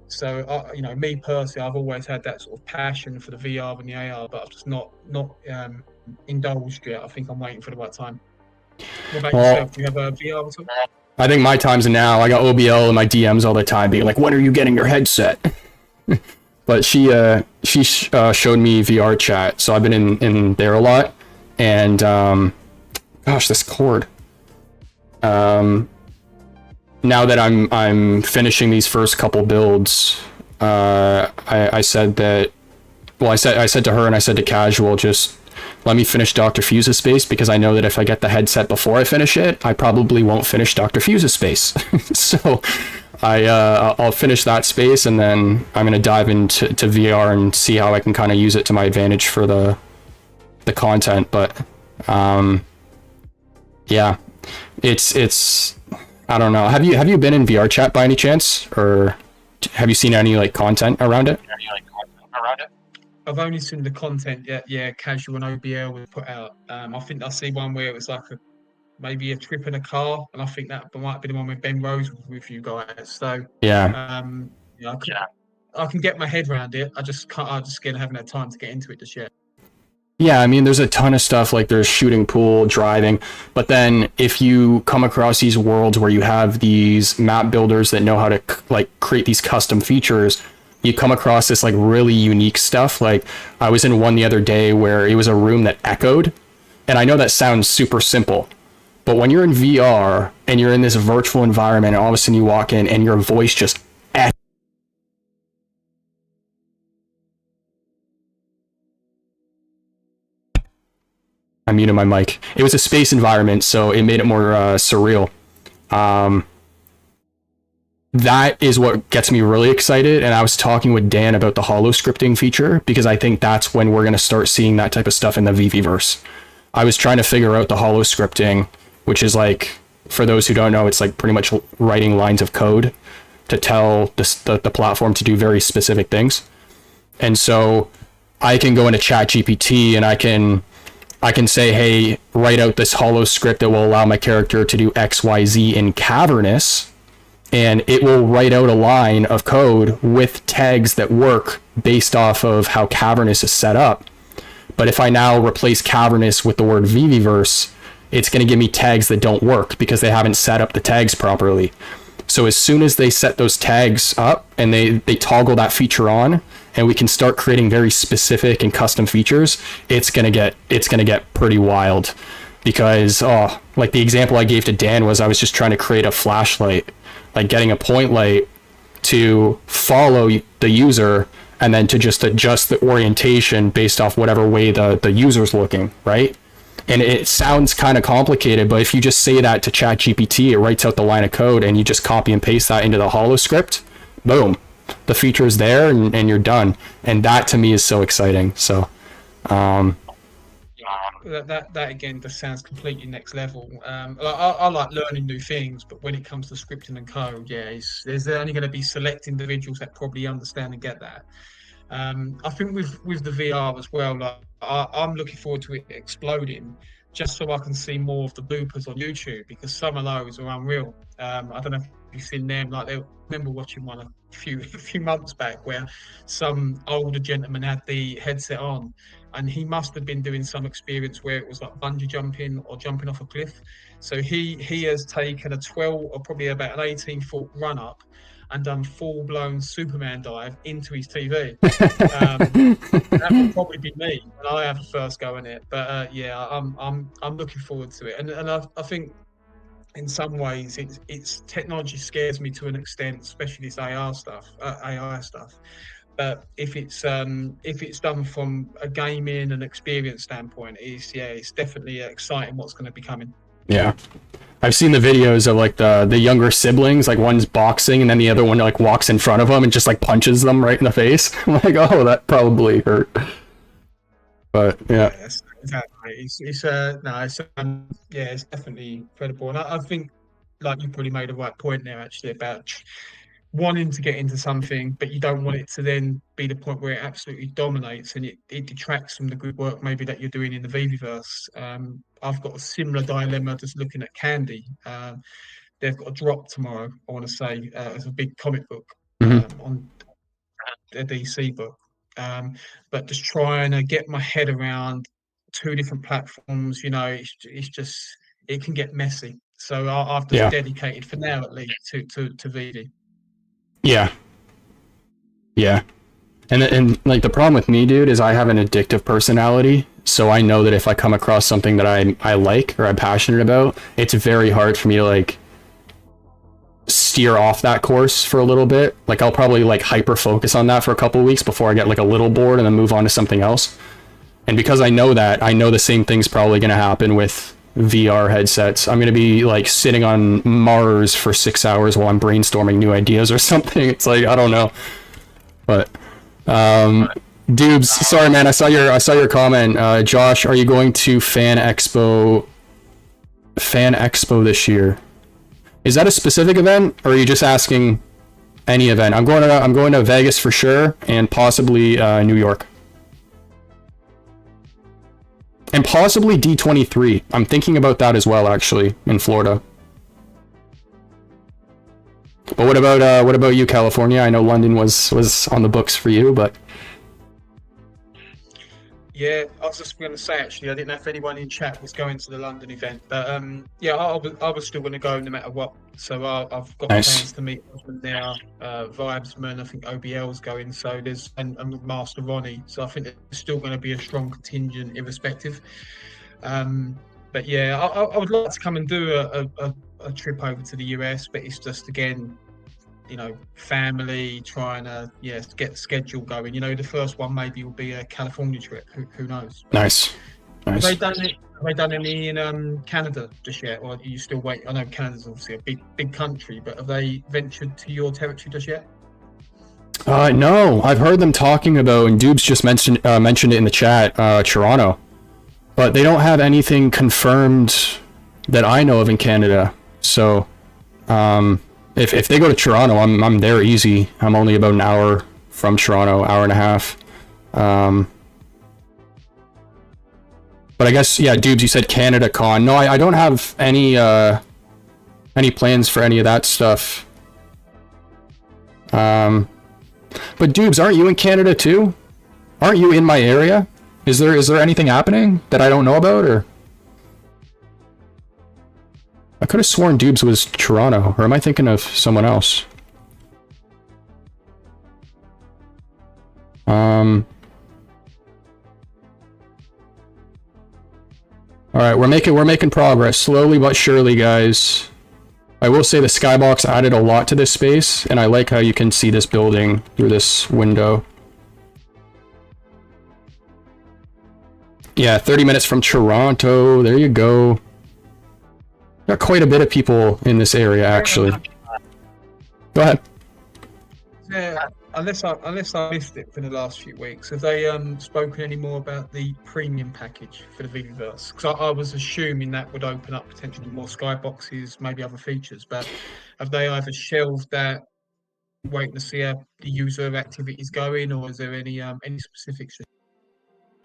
So, me personally, I've always had that sort of passion for the VR and the AR, but I've just not indulged yet. I think I'm waiting for the right time. What about yourself? Do you have a VR or something? I think my time's now. I got OBL in my DMs all the time being like, when are you getting your headset? But she showed me VR chat, so I've been in there a lot. And gosh, this cord. Now that I'm finishing these first couple builds, I said that, well, I said to her and I said to Casual, just let me finish Dr. Fuse's space, because I know that if I get the headset before I finish it, I probably won't finish Dr. Fuse's space. So I'll finish that space, and then I'm going to dive into VR and see how I can kind of use it to my advantage for the content. But yeah, it's I don't know. Have you been in VR chat by any chance, or have you seen any like content around it? I've only seen the content yet. Yeah, Casual and OBL was put out. I think I see one where it was like maybe a trip in a car, and I think that might be the one with Ben Rose with you guys. So Yeah. yeah, I can get my head around it. I just can't. I just scared I haven't had time to get into it just yet. Yeah, I mean, there's a ton of stuff, like there's shooting pool, driving, but then if you come across these worlds where you have these map builders that know how to like create these custom features, you come across this like really unique stuff. Like I was in one the other day where it was a room that echoed, and I know that sounds super simple, but when you're in VR and you're in this virtual environment and all of a sudden you walk in and your voice just echoes. I muted my mic. It was a space environment, so it made it more surreal. That is what gets me really excited. And I was talking with Dan about the holo scripting feature, because I think that's when we're going to start seeing that type of stuff in the VeVeVerse. I was trying to figure out the holo scripting, which is like, for those who don't know, it's like pretty much writing lines of code to tell the platform to do very specific things. And so I can go into ChatGPT and I can say, hey, write out this holo script that will allow my character to do XYZ in Cavernous, and it will write out a line of code with tags that work based off of how Cavernous is set up. But if I now replace Cavernous with the word VeVeVerse, it's going to give me tags that don't work because they haven't set up the tags properly. So as soon as they set those tags up and they toggle that feature on, and we can start creating very specific and custom features, it's gonna get pretty wild. Because like the example I gave to Dan was, I was just trying to create a flashlight, like getting a point light to follow the user and then to just adjust the orientation based off whatever way the user's looking, right? And it sounds kind of complicated, but if you just say that to ChatGPT, it writes out the line of code and you just copy and paste that into the holo script, boom, the feature is there and you're done. And that to me is so exciting. So that again just sounds completely next level. I like learning new things, but when it comes to scripting and code, yeah, there's only going to be select individuals that probably understand and get that. I think with the VR as well, like I'm looking forward to it exploding, just so I can see more of the bloopers on YouTube, because some of those are unreal. I don't know if you've seen them. Like, I remember watching one a few months back where some older gentleman had the headset on, and he must have been doing some experience where it was like bungee jumping or jumping off a cliff. So he has taken a 12 or probably about an 18-foot run up and done full-blown Superman dive into his TV. That would probably be me when I have a first go in it. But yeah, I'm looking forward to it, and I think in some ways it's technology scares me to an extent, especially this AI stuff. But if it's done from a gaming and experience standpoint, it's definitely exciting what's going to be coming. yeah. I've seen the videos of like the younger siblings, like one's boxing and then the other one like walks in front of them and just like punches them right in the face. I'm like, oh, that probably hurt. But yeah. Yes, exactly. It's definitely incredible, and I think like you probably made a right point there actually about wanting to get into something, but you don't want it to then be the point where it absolutely dominates and it detracts from the good work maybe that you're doing in the VeVeVerse. I've got a similar dilemma just looking at Candy. They've got a drop tomorrow, I want to say, as a big comic book on a DC book. But just trying to get my head around two different platforms, it's just, it can get messy. So I've just dedicated for now at least to VV. Yeah. Yeah. And like the problem with me, dude, is I have an addictive personality. So I know that if I come across something that I like or I'm passionate about, it's very hard for me to like steer off that course for a little bit. Like I'll probably like hyper focus on that for a couple of weeks before I get like a little bored and then move on to something else. And because I know that, I know the same thing's probably going to happen with VR headsets. I'm going to be like sitting on Mars for 6 hours while I'm brainstorming new ideas or something. It's like, I don't know. But Dubes, sorry man, I saw your comment. Josh, are you going to Fan Expo this year? Is that a specific event, or are you just asking any event? I'm going to Vegas for sure, and possibly New York. And possibly D23. I'm thinking about that as well, actually, in Florida. But what about you, California? I know London was on the books for you, but Yeah, I was just going to say, actually, I didn't know if anyone in chat was going to the London event, but yeah, I was still going to go no matter what. So I've got plans to meet them there. Vibesman, I think OBL's going, so there's and Master Ronnie. So I think there's still going to be a strong contingent, irrespective. But yeah, I would like to come and do a trip over to the US, but it's just again, you know, family trying to get the schedule going. You know, the first one maybe will be a California trip. Who knows? Nice. Have they done any in Canada just yet, or are you still waiting? I know Canada's obviously a big country, but have they ventured to your territory just yet? No, I've heard them talking about, and Dubes just mentioned it in the chat, Toronto, but they don't have anything confirmed that I know of in Canada. So, if they go to Toronto, I'm there easy. I'm only about an hour from Toronto, hour and a half. But I guess, yeah, Dubes, you said Canada Con. No, I don't have any plans for any of that stuff. But Dubes, aren't you in Canada too? Aren't you in my area? Is there anything happening that I don't know about, or? I could have sworn Dubes was Toronto, or am I thinking of someone else? Alright, we're making progress, slowly but surely, guys. I will say the skybox added a lot to this space, and I like how you can see this building through this window. Yeah, 30 minutes from Toronto, there you go. Got quite a bit of people in this area, actually. Go ahead. Yeah, unless I missed it for the last few weeks, have they spoken any more about the premium package for the VeVeVerse? Because I was assuming that would open up potentially more skyboxes, maybe other features, but have they either shelved that, waiting to see how the user activity is going, or is there any specifics?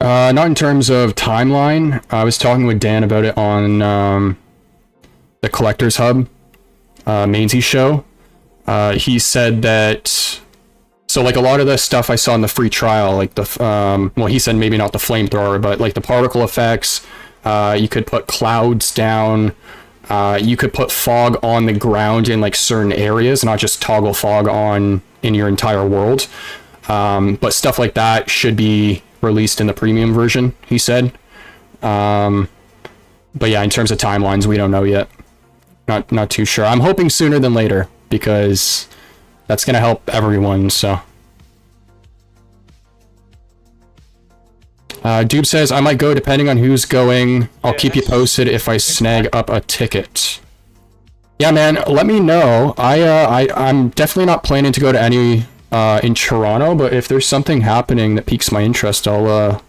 Not in terms of timeline. I was talking with Dan about it on the Collectors Hub, Mainsy show. He said that, so like a lot of the stuff I saw in the free trial, like the, well, he said maybe not the flamethrower, but like the particle effects, you could put clouds down, you could put fog on the ground in like certain areas, not just toggle fog on in your entire world. But stuff like that should be released in the premium version, he said. But yeah, in terms of timelines, we don't know yet. Not too sure. I'm hoping sooner than later, because that's gonna help everyone, so. Dube says, I might go depending on who's going. I'll keep you posted if I snag up a ticket. Yeah, man, let me know. I'm definitely not planning to go to any in Toronto, but if there's something happening that piques my interest, I'll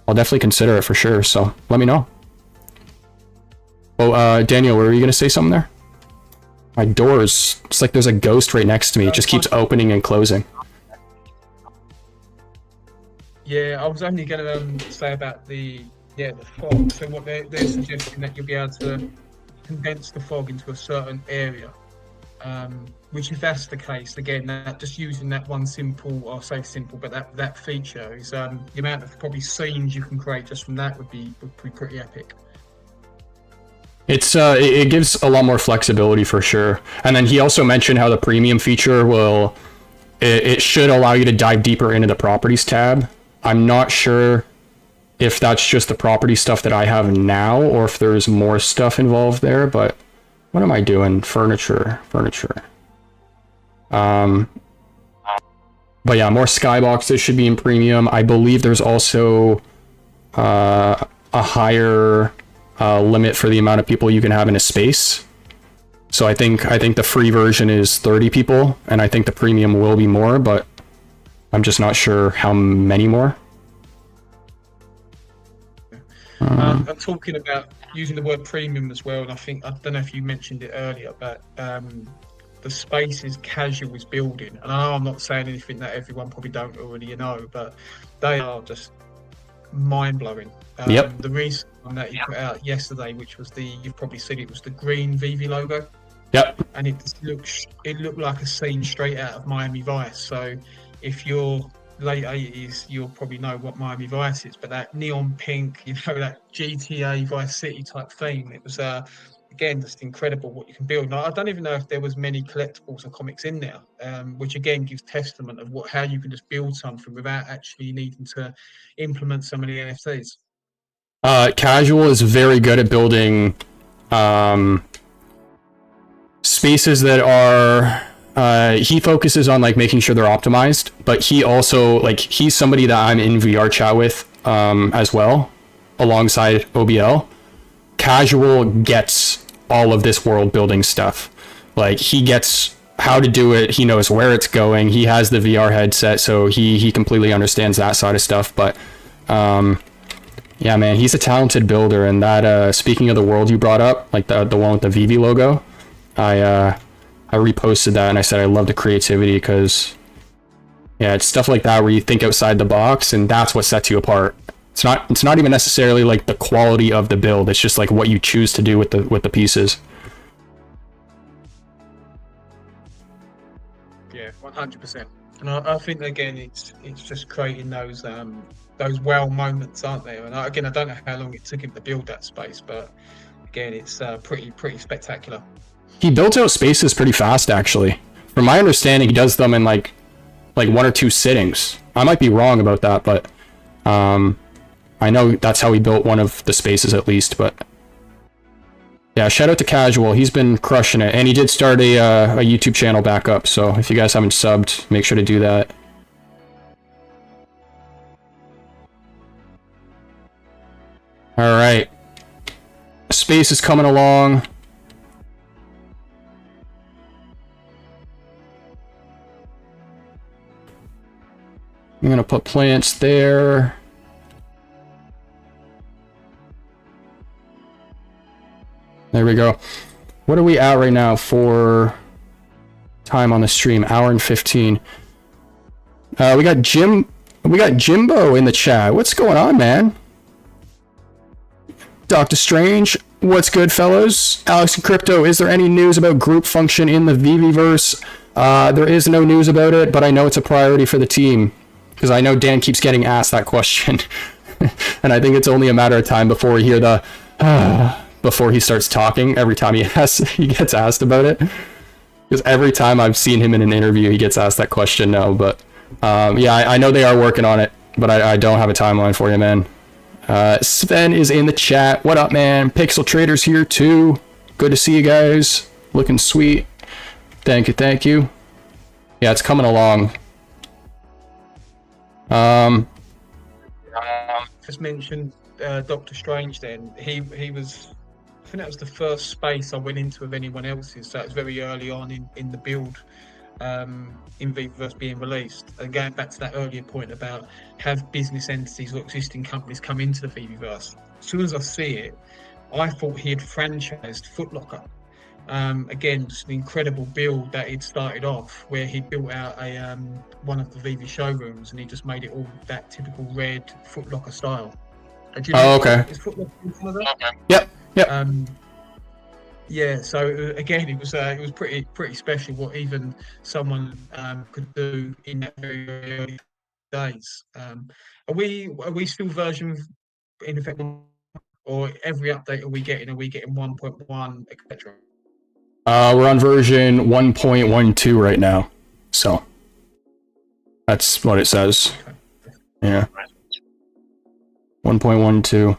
definitely consider it for sure, so let me know. Oh, Daniel, were you gonna say something there? My doors, it's like there's a ghost right next to me. It just keeps opening and closing. Yeah, I was only going to say about the fog. So what they're suggesting that you'll be able to condense the fog into a certain area. Which, if that's the case, again, that just using that one simple, or say simple, but that feature is the amount of probably scenes you can create just from that would be pretty epic. It gives a lot more flexibility for sure. And then he also mentioned how the premium feature will, it should allow you to dive deeper into the properties tab. I'm not sure if that's just the property stuff that I have now, or if there's more stuff involved there, but What am I doing? Furniture. Um, but yeah, more skyboxes should be in premium. I believe there's also a higher limit for the amount of people you can have in a space. So I think the free version is 30 people, and I think the premium will be more, but I'm just not sure how many more. I'm talking about using the word premium as well, and I don't know if you mentioned it earlier, but the spaces casual is building, and I know I'm not saying anything that everyone probably don't already know, but they are just mind-blowing. Yep. The recent one that you put out yesterday, which was you've probably seen it, was the green VV logo. Yep. And it looked like a scene straight out of Miami Vice. So if you're late 80s, you'll probably know what Miami Vice is, but that neon pink, that GTA Vice City type theme, it was again just incredible what you can build. Now, I don't even know if there was many collectibles or comics in there, which again gives testament of how you can just build something without actually needing to implement so many NFTs. Casual is very good at building spaces that are he focuses on like making sure they're optimized, but he also he's somebody that I'm in VR chat with as well, alongside OBL. Casual gets all of this world building stuff. Like, he gets how to do it, he knows where it's going, he has the VR headset, so he completely understands that side of stuff. But yeah, man, he's a talented builder. And that speaking of the world you brought up, like the one with the VV logo, I reposted that and I said I love the creativity, because yeah, it's stuff like that where you think outside the box, and that's what sets you apart. It's not even necessarily like the quality of the build, it's just like what you choose to do with the pieces. Yeah, 100%. And I think again, it's just creating those wow moments, aren't they? And again, I don't know how long it took him to build that space, but again, it's pretty spectacular. He built out spaces pretty fast, actually. From my understanding, he does them in like 1 or 2 sittings. I might be wrong about that, but I know that's how he built one of the spaces at least. But yeah, shout out to Casual. He's been crushing it, and he did start a YouTube channel back up. So if you guys haven't subbed, make sure to do that. All right, space is coming along. I'm gonna put plants there. There we go. What are we at right now for time on the stream? Hour and 15. We got Jimbo in the chat. What's going on, man? Dr. Strange, what's good, fellas? Alex and Crypto, is there any news about group function in the VeVeVerse? There is no news about it, but I know it's a priority for the team, because I know Dan keeps getting asked that question. And I think it's only a matter of time before we hear the before he starts talking every time he gets asked about it. Because every time I've seen him in an interview, he gets asked that question now. But yeah, I know they are working on it, but I don't have a timeline for you, man. Sven is in the chat. What up, man? Pixel Traders here too. Good to see you guys. Looking sweet. Thank you. Yeah, it's coming along. Just mentioned Doctor Strange. Then he was. I think that was the first space I went into of anyone else's. So it was very early on in the build, in VeVeVerse being released. And going back to that earlier point about have business entities or existing companies come into the VeVeVerse. As soon as I see it, I thought he had franchised Foot Locker. Again, just an incredible build that he'd started off, where he built out a one of the VV showrooms, and he just made it all that typical red Foot Locker style. Okay. Is Foot Locker in front of that? Yep. Yeah. So again, it was pretty special what even someone could do in that very early days. Are we still version in effect, or every update are we getting? Are we getting 1.1, etc.? We're on version 1.12 right now, so that's what it says. Okay. Yeah, 1.12.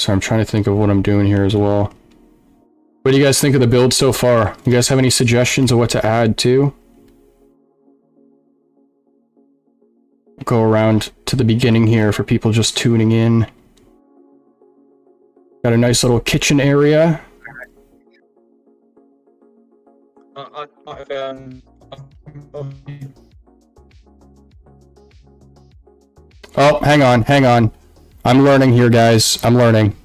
So I'm trying to think of what I'm doing here as well. What do you guys think of the build so far? You guys have any suggestions of what to add to? Go around to the beginning here for people just tuning in. Got a nice little kitchen area. Oh, hang on. I'm learning here, guys. I'm learning.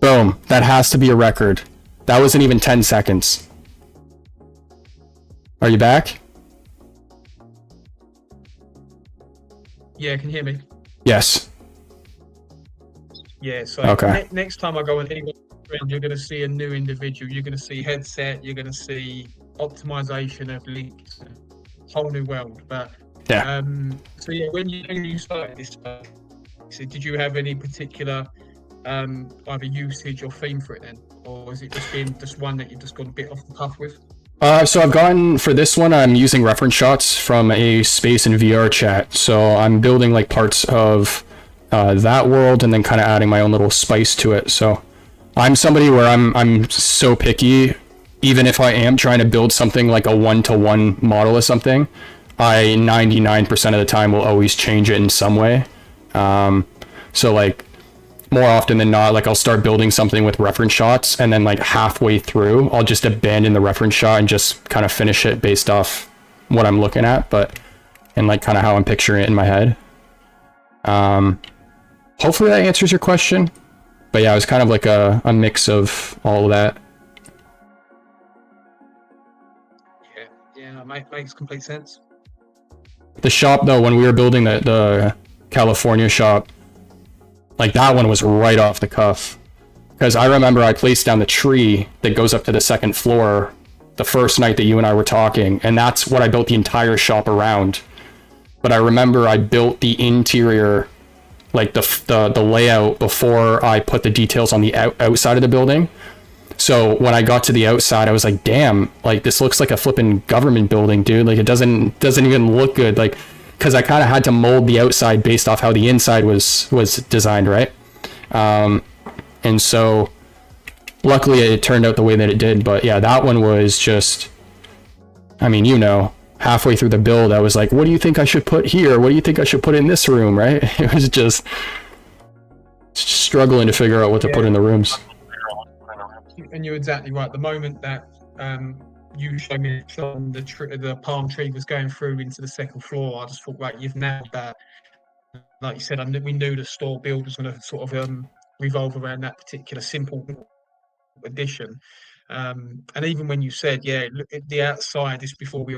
Boom. That has to be a record. That wasn't even 10 seconds. Are you back? Yeah, can you hear me? Yes. Yeah, so Okay. next time I go on anywhere around, you're going to see a new individual. You're going to see headset. You're going to see optimization of links. Whole new world. But Yeah. so yeah, when you started this, so did you have any particular either usage or theme for it then, or has it just been just one that you've just gone a bit off the cuff with? So I've gone for this one. I'm using reference shots from a space and VR chat. So I'm building like parts of that world and then kind of adding my own little spice to it. So I'm somebody where I'm so picky. Even if I am trying to build something like a one-to-one model of something, I 99% of the time will always change it in some way. So like more often than not, like I'll start building something with reference shots and then like halfway through, I'll just abandon the reference shot and just kind of finish it based off what I'm looking at, and like kind of how I'm picturing it in my head. Hopefully that answers your question. But yeah, it was kind of like a mix of all of that. Yeah, makes complete sense. The shop though, when we were building the California shop, like that one was right off the cuff. Because I remember I placed down the tree that goes up to the second floor the first night that you and I were talking, and that's what I built the entire shop around. But I remember I built the interior, like the layout, before I put the details on the outside of the building. So when I got to the outside, I was like, damn, like this looks like a flipping government building, dude. Like it doesn't even look good. Like, because I kind of had to mold the outside based off how the inside was designed, right? And so luckily it turned out the way that it did. But yeah, that one was just, I mean, you know, halfway through the build, I was like, what do you think I should put here? What do you think I should put in this room, right? It was just struggling to figure out what to put in the rooms. And you're exactly right. The moment that you showed me the palm tree was going through into the second floor, I just thought, right, you've nailed that. Like you said, we knew the store build was going to sort of revolve around that particular simple addition. And even when you said, yeah, look at the outside, this before we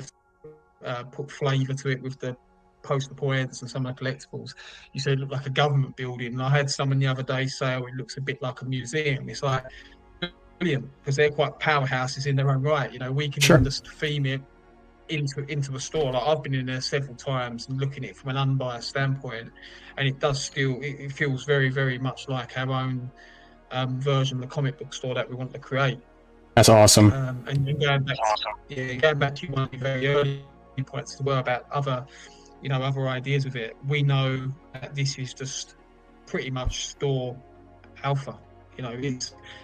put flavour to it with the poster points and some of the collectibles, you said it looked like a government building. And I had someone the other day say, oh, it looks a bit like a museum. It's like, brilliant, because they're quite powerhouses in their own right. You know, we can just theme it into a store. Like I've been in there several times and looking at it from an unbiased standpoint, and it does still, it feels very, very much like our own version of the comic book store that we want to create. That's awesome. And going back to one of the very early points as well about other ideas of it, we know that this is just pretty much store alpha. You know,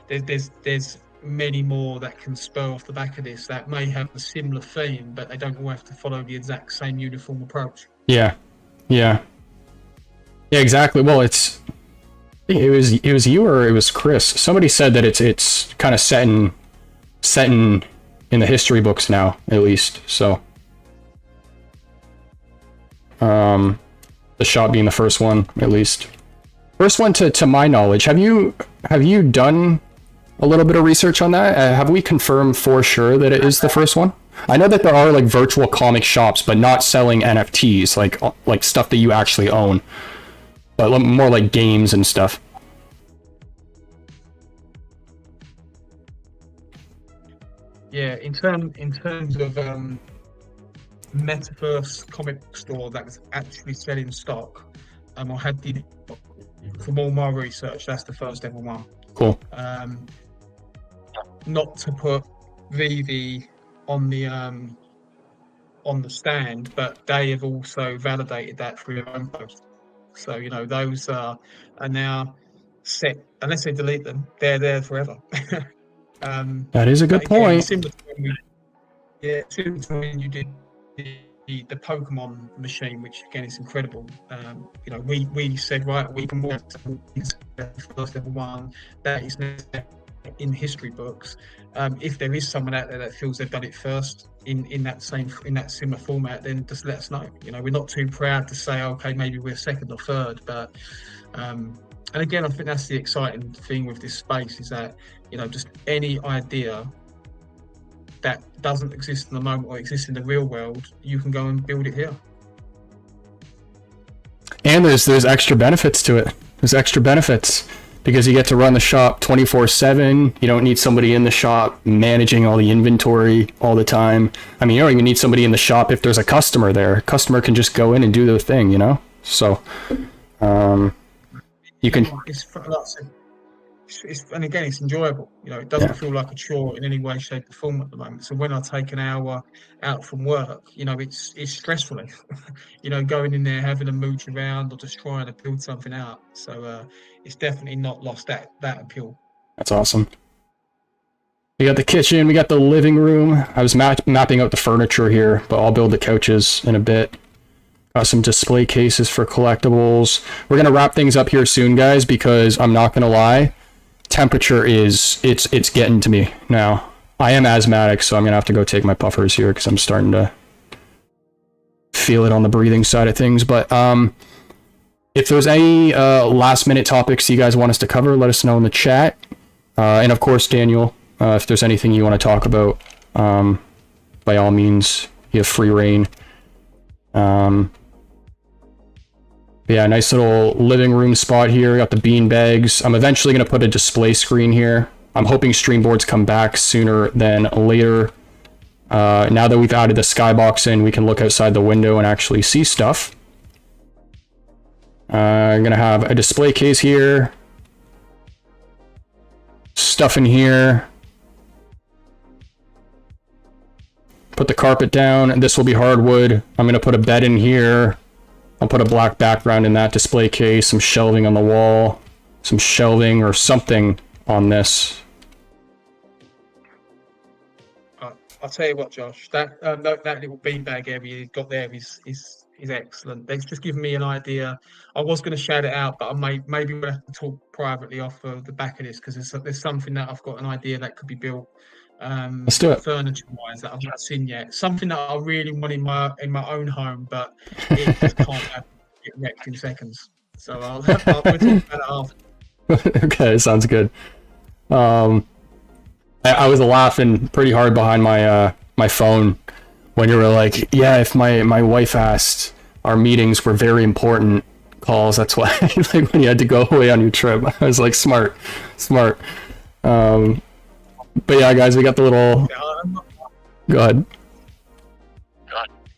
there's many more that can spur off the back of this that may have a similar theme, but they don't all have to follow the exact same uniform approach. Yeah, exactly. Well, it was you or it was Chris. Somebody said that it's kind of set in the history books now, at least. So, the shop being the first one, at least. First one to my knowledge. Have you done a little bit of research on that? Have we confirmed for sure that it is the first one? I know that there are like virtual comic shops, but not selling NFTs, like stuff that you actually own, but more like games and stuff. Yeah, in terms of metaverse comic book store that was actually selling stock, I did from all my research, that's the first ever one. Cool. Not to put VeVe on the stand, but they have also validated that through their own post. So those are now set. Unless they delete them, they're there forever. That is a But good again, point. similar to similar to when you did the Pokemon machine, which again is incredible. We said, right, we can work first level one. That is in history books. If there is someone out there that feels they've done it first in that similar format, then just let us know. We're not too proud to say, okay, maybe we're second or third, but and again, I think that's the exciting thing with this space is that just any idea that doesn't exist in the moment or exists in the real world, you can go and build it here. And there's extra benefits to it. There's extra benefits because you get to run the shop 24/7. You don't need somebody in the shop managing all the inventory all the time. I mean, you don't even need somebody in the shop if there's a customer there. A customer can just go in and do their thing, So, you can. And again, it's enjoyable. It doesn't feel like a chore in any way, shape, or form at the moment. So when I take an hour out from work, it's stressful. Going in there, having a mooch around, or just trying to build something out. So it's definitely not lost that appeal. That's awesome. We got the kitchen, we got the living room. I was mapping out the furniture here, but I'll build the couches in a bit. Got some display cases for collectibles. We're gonna wrap things up here soon, guys, because I'm not gonna lie, temperature it's getting to me now. I am asthmatic, so I'm gonna have to go take my puffers here because I'm starting to feel it on the breathing side of things. But if there's any last minute topics you guys want us to cover, let us know in the chat. And of course, Daniel, if there's anything you want to talk about, by all means, you have free reign. Yeah, nice little living room spot here. Got the bean bags. I'm eventually going to put a display screen here. I'm hoping streamboards come back sooner than later. Now that we've added the skybox in, we can look outside the window and actually see stuff. I'm going to have a display case here. Stuff in here. Put the carpet down. This will be hardwood. I'm going to put a bed in here. I'll put a black background in that display case, some shelving on the wall, some shelving or something on this. I'll tell you what, Josh, that little beanbag area you've got there is excellent. It's just given me an idea. I was going to shout it out, but maybe we'll have to talk privately off of the back of this because there's something that I've got an idea that could be built. Let's do it. Furniture-wise, that I've not seen yet. Something that I really want in my own home, but it just can't happen. Get wrecked in seconds. So we'll talk about it after. Okay, sounds good. I was laughing pretty hard behind my phone when you were like, yeah, if my wife asked, our meetings were very important calls. That's why, like when you had to go away on your trip, I was like, smart. But yeah, guys, we got the little. Go ahead.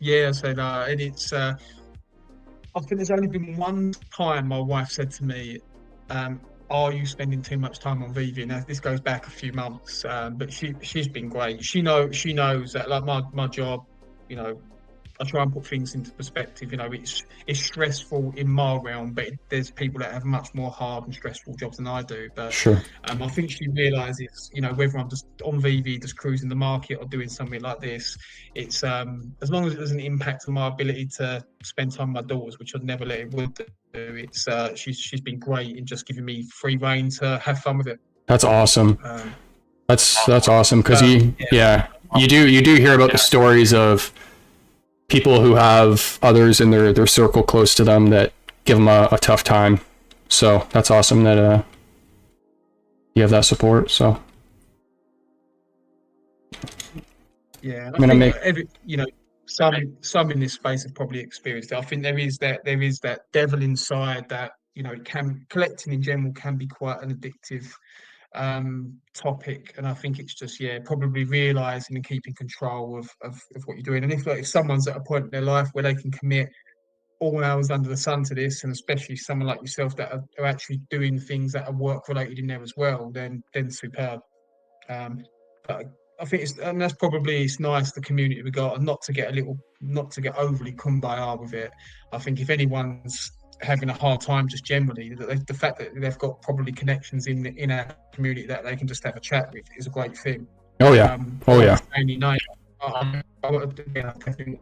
Yeah, so and it's. I think there's only been one time my wife said to me, "Are you spending too much time on VeVe?" Now this goes back a few months, but she's been great. She knows that like my job, I try and put things into perspective. It's stressful in my realm, but there's people that have much more hard and stressful jobs than I do. But Sure. I think she realizes, whether I'm just on VeVe, just cruising the market, or doing something like this, it's as long as it doesn't impact on my ability to spend time with my daughters, which I'd never let it would do. It's she's been great in just giving me free reign to have fun with it. That's awesome. That's awesome because you do hear about the stories of people who have others in their circle close to them that give them a tough time. So that's awesome that you have that support. So yeah, I think some in this space have probably experienced it. I think there is that devil inside that collecting in general can be quite an addictive topic, and I think it's just probably realizing and keeping control of what you're doing. And if someone's at a point in their life where they can commit all hours under the sun to this, and especially someone like yourself that are actually doing things that are work related in there as well, then superb. But I think it's nice the community we got, and not to get overly kumbaya with it. I think if anyone's having a hard time just generally. The fact that they've got probably connections in our community that they can just have a chat with is a great thing. Oh yeah. I Oh won't yeah. say any names. I won't definitely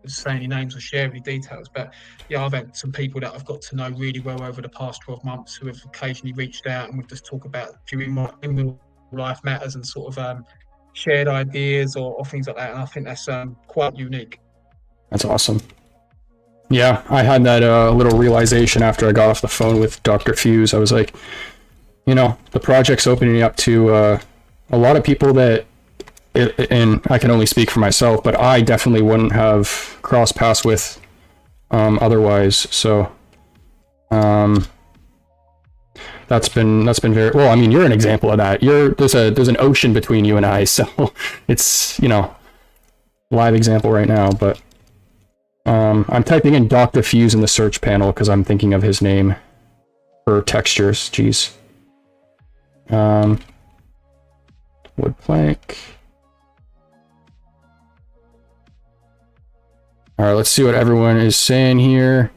say any names or share any details, but yeah, I've had some people that I've got to know really well over the past 12 months who have occasionally reached out, and we just talk about during my in real life matters and sort of shared ideas or things like that. And I think that's quite unique. That's awesome. Yeah, I had that little realization after I got off the phone with Dr. Fuse. I was like, the project's opening up to a lot of people that, and I can only speak for myself, but I definitely wouldn't have crossed paths with otherwise. So that's been very well. I mean, you're an example of that. There's an ocean between you and I, so it's live example right now. But I'm typing in Dr. Fuse in the search panel because I'm thinking of his name for textures. Jeez. Wood plank. All right, let's see what everyone is saying here.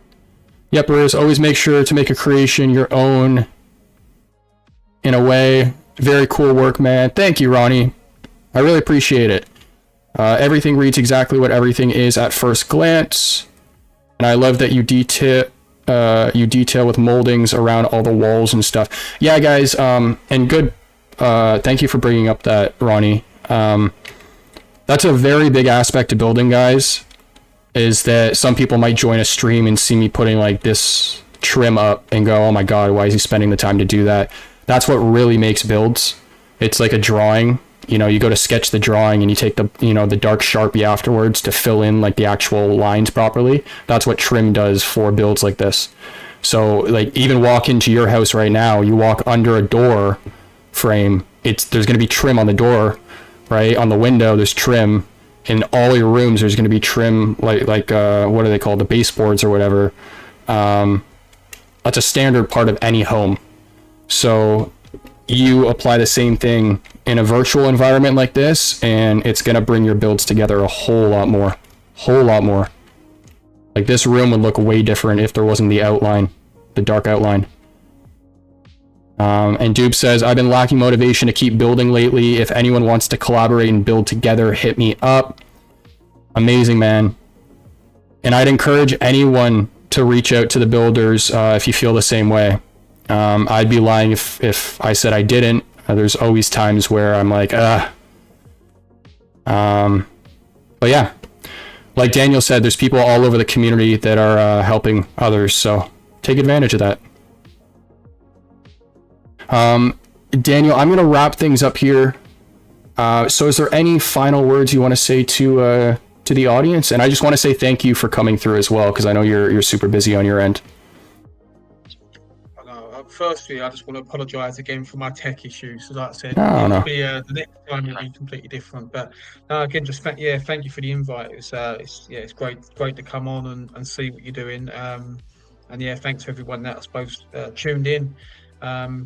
Yep, Riz, always make sure to make a creation your own in a way. Very cool work, man. Thank you, Ronnie. I really appreciate it. Everything reads exactly what everything is at first glance. And I love that you detail with moldings around all the walls and stuff. Yeah, guys, and good. Thank you for bringing up that, Ronnie. That's a very big aspect of building, guys. Is that some people might join a stream and see me putting like this trim up and go, oh my god, why is he spending the time to do that? That's what really makes builds. It's like a drawing. You go to sketch the drawing and you take the the dark Sharpie afterwards to fill in like the actual lines properly. That's what trim does for builds like this. So like even walk into your house right now, you walk under a door frame, there's going to be trim on the door, right? On the window there's trim. In all your rooms there's going to be trim, like what are they called, the baseboards or whatever. That's a standard part of any home. So you apply the same thing in a virtual environment like this, and it's going to bring your builds together a whole lot more. Like this room would look way different if there wasn't the outline, the dark outline. And Dube says, I've been lacking motivation to keep building lately. If anyone wants to collaborate and build together, hit me up. Amazing, man. And I'd encourage anyone to reach out to the builders if you feel the same way. I'd be lying if I said I didn't. There's always times where I'm like, but yeah, like Daniel said, there's people all over the community that are helping others, so take advantage of that. Daniel, I'm gonna wrap things up here. So is there any final words you want to say to the audience? And I just want to say thank you for coming through as well, because I know you're super busy on your end. Firstly, I just want to apologise again for my tech issues. So like I said, No. the next time will be completely different. But again, just thank you for the invite. It's great to come on and see what you're doing. And yeah, thanks to everyone that I suppose tuned in.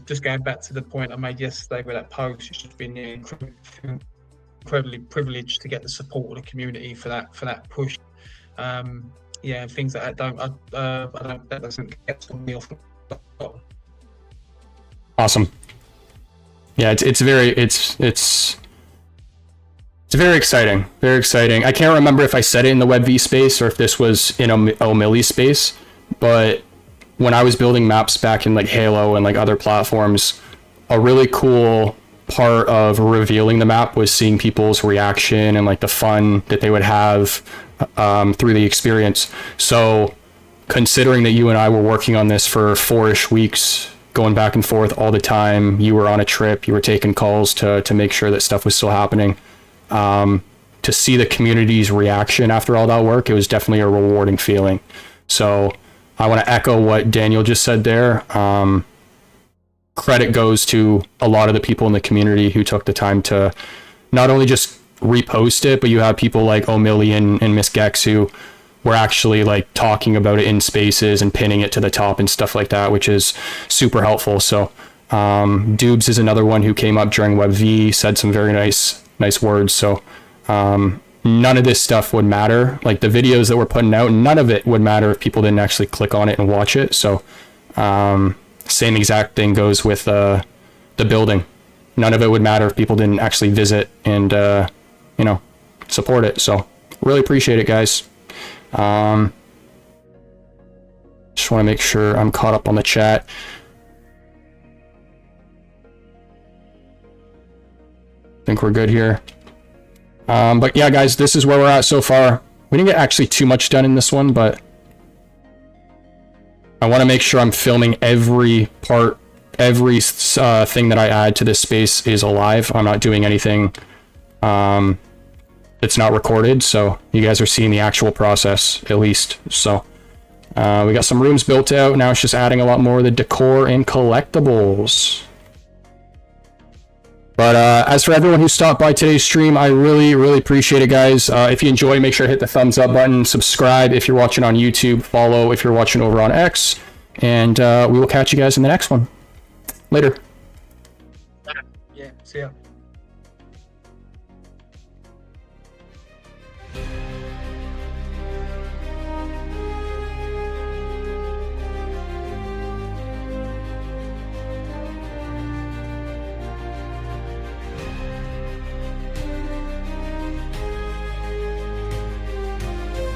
Just going back to the point I made yesterday with that post, it's just been incredibly privileged to get the support of the community for that push. Things that that doesn't get me off. Awesome. Yeah, it's very exciting. Very exciting. I can't remember if I said it in the WebV space or if this was in O'Milly space, but when I was building maps back in like Halo and like other platforms, a really cool part of revealing the map was seeing people's reaction and like the fun that they would have through the experience. So considering that you and I were working on this for 4-ish weeks, going back and forth all the time, you were on a trip, you were taking calls to make sure that stuff was still happening. To see the community's reaction after all that work, it was definitely a rewarding feeling. So I want to echo what Daniel just said there. Credit goes to a lot of the people in the community who took the time to not only just repost it, but you have people like O'Milly and Miss Gex who were actually like talking about it in spaces and pinning it to the top and stuff like that, which is super helpful. So Dubes is another one who came up during WebV, said some very nice words. So none of this stuff would matter. Like the videos that we're putting out, none of it would matter if people didn't actually click on it and watch it. So same exact thing goes with the building. None of it would matter if people didn't actually visit and you know, support it. So really appreciate it, guys. Just want to make sure I'm caught up on the chat. I think we're good here. But yeah, guys, this is where we're at so far. We didn't get actually too much done in this one, but I want to make sure I'm filming every part, every thing that I add to this space is alive. I'm not doing anything it's not recorded, so you guys are seeing the actual process at least. So we got some rooms built out. Now it's just adding a lot more of the decor and collectibles. But as for everyone who stopped by today's stream, I really appreciate it, guys. If you enjoy, make sure to hit the thumbs up button, subscribe if you're watching on YouTube, follow if you're watching over on X, and we will catch you guys in the next one. Later. Yeah, see ya.